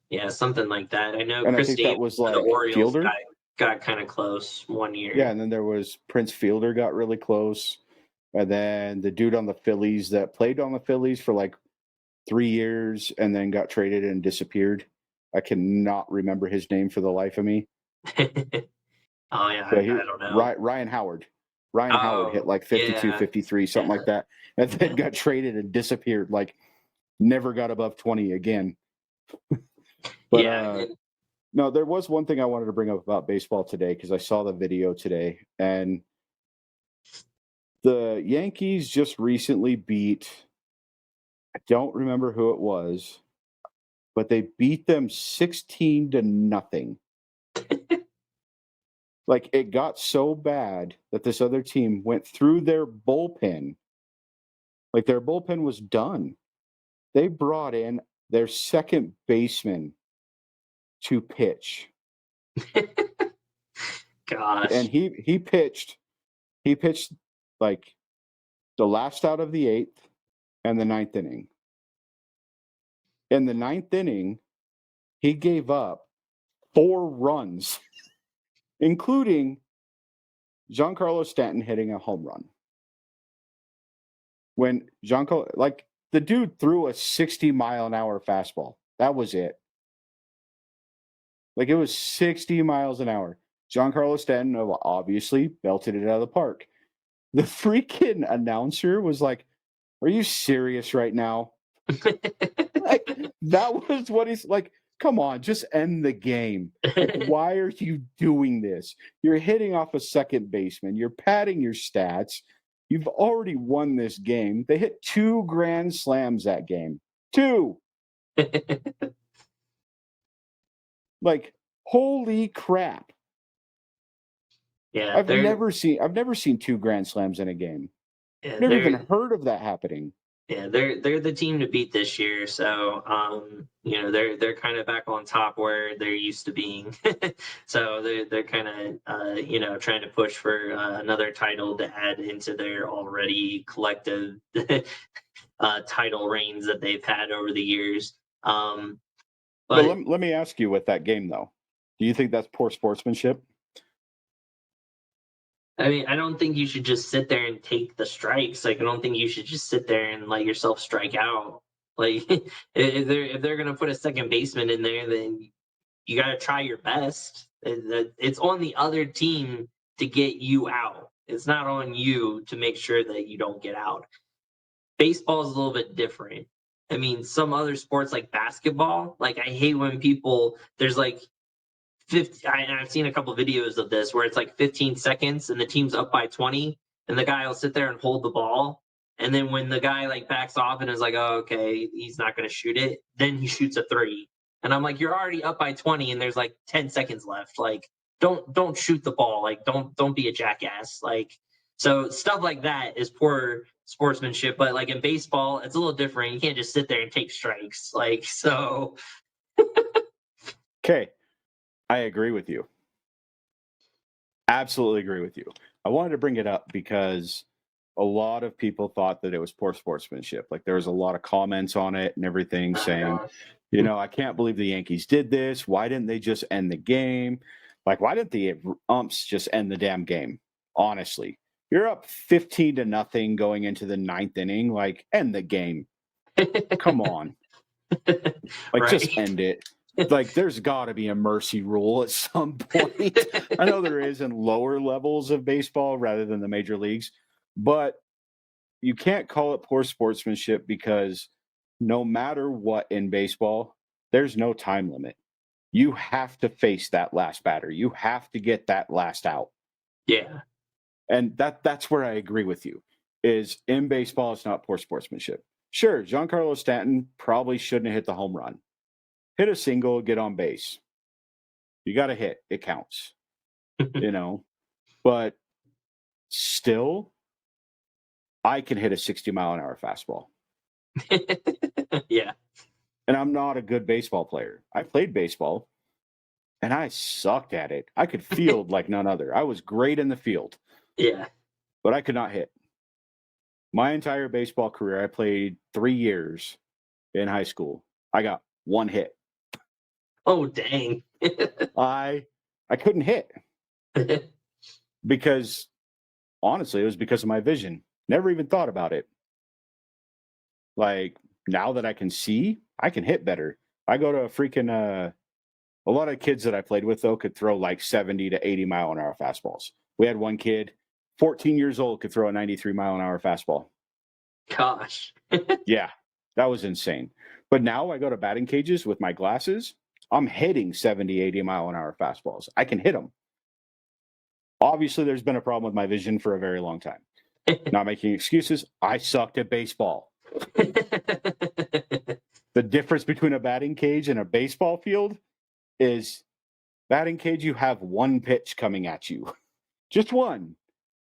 yeah, something like that. I know And I Chris think that Davis was for the like Orioles Fielder. got kind of close one Yeah. year. And then there was Prince Fielder got really close. And then the dude on the Phillies that played on the Phillies for like 3 years and then got traded and disappeared. I cannot remember his name for the life of me. Oh yeah, But I he don't know. Ryan Howard. Ryan Howard hit Oh like 52, yeah, 53, something yeah, like that. And then yeah, got traded and disappeared. Like never got above 20 again. But yeah. And no, there was one thing I wanted to bring up about baseball today because I saw the video today, and the Yankees just recently beat, I don't remember who it was, but they beat them 16-0. Like it got so bad that this other team went through their bullpen. Like their bullpen was done. They brought in their second baseman to pitch. And gosh, he pitched like the last out of the eighth and the ninth inning. In the ninth inning, he gave up 4 runs, including Giancarlo Stanton hitting a home run. When Giancarlo, like the dude threw a 60-mile-an-hour fastball. That was it. Like it was 60 miles an hour. Giancarlo Stanton obviously belted it out of the park. The freaking announcer was like, "Are you serious right now?" Like that was what he's like. Come on, just end the game. Like, why are you doing this? You're hitting off a second baseman. You're padding your stats. You've already won this game. They hit 2 grand slams that game. 2. Like, holy crap. Yeah, I've never seen 2 grand slams in a game. Never even they're heard of that happening. they're the team to beat this year. So they're kind of back on top where they're used to being. So they're kind of trying to push for another title to add into their already collective title reigns that they've had over the years. But But let me ask you with that game though. Do you think that's poor sportsmanship? I mean, I don't think you should just sit there and take the strikes. Like, I don't think you should just sit there and let yourself strike out. Like, if they're gonna put a second baseman in there, then you got to try your best. It's on the other team to get you out. It's not on you to make sure that you don't get out. Baseball is a little bit different. I mean, some other sports like basketball, like I hate when people there's like 50, I've seen a couple videos of this where it's like 15 seconds and the team's up by 20 and the guy will sit there and hold the ball. And then when the guy like backs off and is like, oh, okay, he's not going to shoot it, then he shoots a three. And I'm like, you're already up by 20 and there's like 10 seconds left. Like, don't shoot the ball. Like, don't be a jackass. Like, so stuff like that is poor sportsmanship. But like in baseball, it's a little different. You can't just sit there and take strikes. Like, so Okay, I agree with you. Absolutely agree with you. I wanted to bring it up because a lot of people thought that it was poor sportsmanship. Like there was a lot of comments on it and everything saying, I can't believe the Yankees did this. Why didn't they just end the game? Like, why didn't the umps just end the damn game? Honestly, you're up 15-0 going into the 9th inning. Like, end the game. Come on. Like, just right. end it. Like, there's got to be a mercy rule at some point. I know there is in lower levels of baseball rather than the major leagues, but you can't call it poor sportsmanship because no matter what in baseball, there's no time limit. You have to face that last batter. You have to get that last out. Yeah. And that's where I agree with you. Is in baseball, it's not poor sportsmanship. Sure, Giancarlo Stanton probably shouldn't have hit the home run. Hit a single, get on base. You got to hit. It counts. But still, I can hit a 60-mile-an-hour fastball. Yeah. And I'm not a good baseball player. I played baseball, and I sucked at it. I could field like none other. I was great in the field, Yeah. but I could not hit. My entire baseball career, I played 3 years in high school. I got 1 hit. Oh, dang. I couldn't hit because, honestly, it was because of my vision. Never even thought about it. Like, now that I can see, I can hit better. I go to a freaking a lot of kids that I played with, though, could throw like 70 to 80-mile-an-hour fastballs. We had one kid, 14 years old, could throw a 93-mile-an-hour fastball. Gosh. Yeah, that was insane. But now I go to batting cages with my glasses. I'm hitting 70, 80-mile-an-hour fastballs. I can hit them. Obviously, there's been a problem with my vision for a very long time. Not making excuses. I sucked at baseball. The difference between a batting cage and a baseball field is batting cage, you have 1 pitch coming at you. Just one.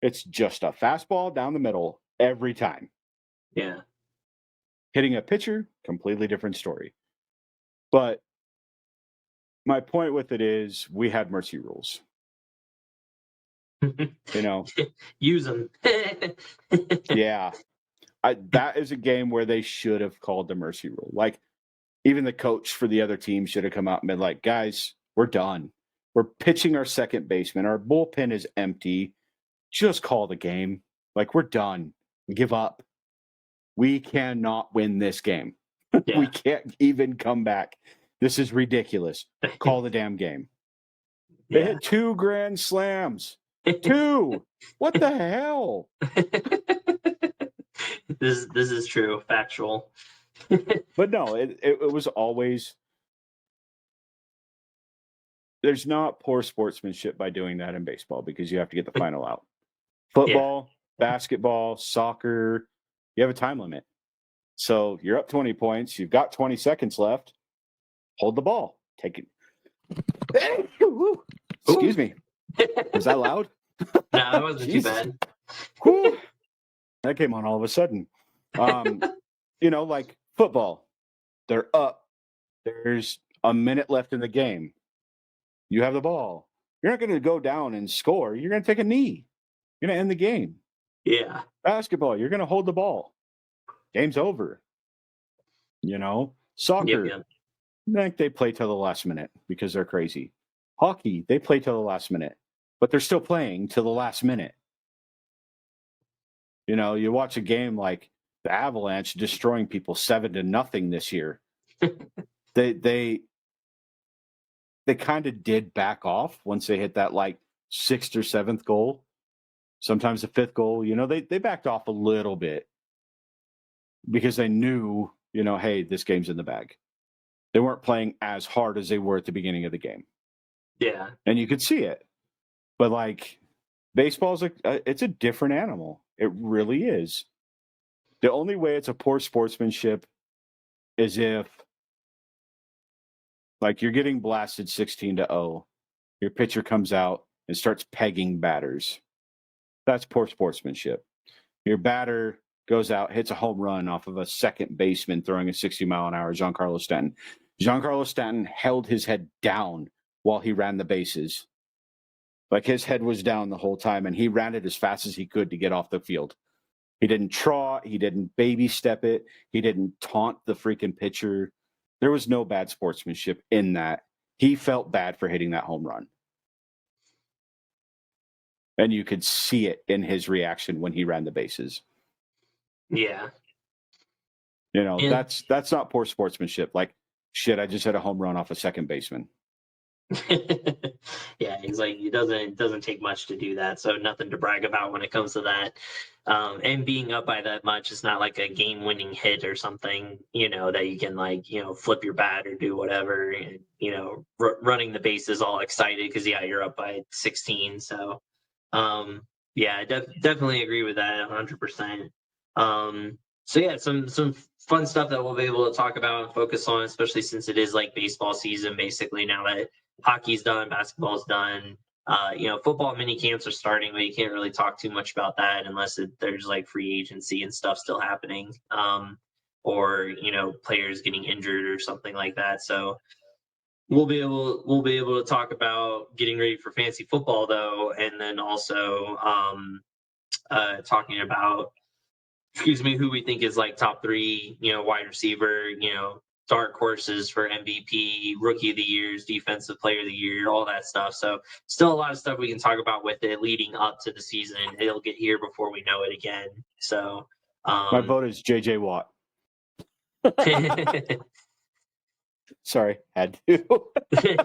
It's just a fastball down the middle every time. Yeah. Hitting a pitcher, completely different story. But my point with it is we had mercy rules. Use them. Yeah. That is a game where they should have called the mercy rule. Like, even the coach for the other team should have come out and been like, guys, we're done. We're pitching our second baseman. Our bullpen is empty. Just call the game. Like, we're done. Give up. We cannot win this game. We Yeah. can't even come back. This is ridiculous. Call the damn game. They Yeah. hit 2 grand slams. 2. What the hell? This is true, factual. But no, it was always. There's not poor sportsmanship by doing that in baseball because you have to get the final out. Yeah. Football, basketball, soccer, you have a time limit. So you're up 20 points. You've got 20 seconds left. Hold the ball. Take it. Excuse me. Was that loud? No, it wasn't too Jesus. bad. Whew. That came on all of a sudden. Like football, they're up. There's a minute left in the game. You have the ball. You're not going to go down and score. You're going to take a knee. You're going to end the game. Yeah. Basketball, you're going to hold the ball. Game's over. Soccer, Yep. like they play till the last minute because they're crazy. Hockey, they play till the last minute, but they're still playing till the last minute. You watch a game like the Avalanche destroying people 7-0 this year. They kind of did back off once they hit that like sixth or seventh goal. Sometimes the fifth goal, they backed off a little bit because they knew, hey, this game's in the bag. They weren't playing as hard as they were at the beginning of the game. Yeah. And you could see it. But like baseball's it's a different animal. It really is. The only way it's a poor sportsmanship is if like you're getting blasted 16-0, your pitcher comes out and starts pegging batters. That's poor sportsmanship. Your batter goes out, hits a home run off of a second baseman throwing a 60-mile-an-hour, Giancarlo Stanton. Giancarlo Stanton held his head down while he ran the bases. Like his head was down the whole time, and he ran it as fast as he could to get off the field. He didn't trot. He didn't baby step it. He didn't taunt the freaking pitcher. There was no bad sportsmanship in that. He felt bad for hitting that home run. And you could see it in his reaction when he ran the bases. Yeah. That's not poor sportsmanship. Like, shit, I just hit a home run off a second baseman. Yeah, he's like, it doesn't take much to do that, so nothing to brag about when it comes to that. And being up by that much, it's not like a game-winning hit or something, that you can like, flip your bat or do whatever, and running the bases all excited because you're up by 16. So, yeah, I definitely agree with that 100%. So yeah, some fun stuff that we'll be able to talk about and focus on, especially since it is like baseball season basically now that hockey's done, basketball's done. Football mini camps are starting, but you can't really talk too much about that unless there's like free agency and stuff still happening, or players getting injured or something like that. So we'll be able to talk about getting ready for fantasy football though, and then also talking about who we think is like top three, wide receiver, dark horses for MVP, rookie of the years, defensive player of the year, all that stuff. So still a lot of stuff we can talk about with it leading up to the season. It'll get here before we know it again. So My vote is JJ Watt. Sorry, had to.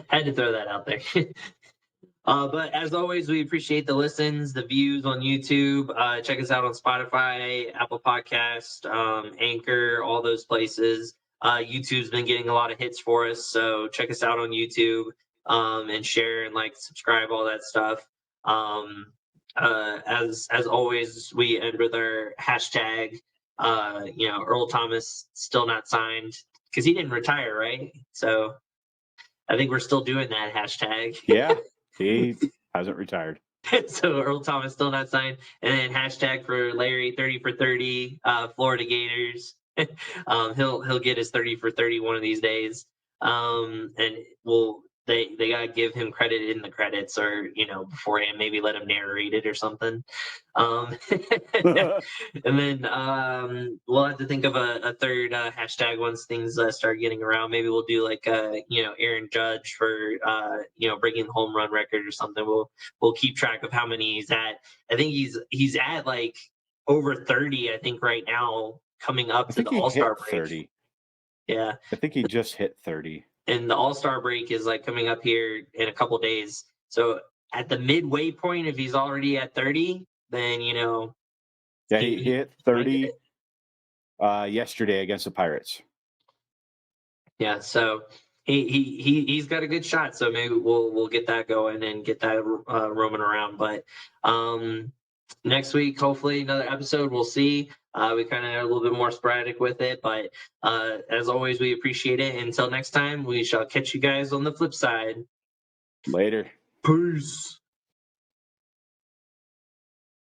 had to throw that out there. But as always, we appreciate the listens, the views on YouTube. Check us out on Spotify, Apple Podcast, Anchor, all those places. YouTube's been getting a lot of hits for us, so check us out on YouTube, and share and like, subscribe, all that stuff. As always, we end with our hashtag. Earl Thomas still not signed because he didn't retire, right? So I think we're still doing that hashtag. Yeah, he hasn't retired. So Earl Thomas still not signed, and then hashtag for Larry 30 for 30, Florida Gators. He'll get his 30 for 30 one of these days. And they gotta give him credit in the credits, or beforehand, maybe let him narrate it or something. And then we'll have to think of a third hashtag once things start getting around. Maybe we'll do like Aaron Judge for breaking the home run record or something. We'll keep track of how many he's at. I think he's at like over 30, I think, right now, coming up to the All-Star break. 30. Yeah. I think he just hit 30. And the All-Star break is like coming up here in a couple days. So at the midway point, if he's already at 30, then yeah, he hit 30 yesterday against the Pirates. Yeah, so he's got a good shot. So maybe we'll get that going and get that roaming around. But next week, hopefully another episode. We'll see. We kind of are a little bit more sporadic with it, but as always, we appreciate it. Until next time, we shall catch you guys on the flip side. Later. Peace.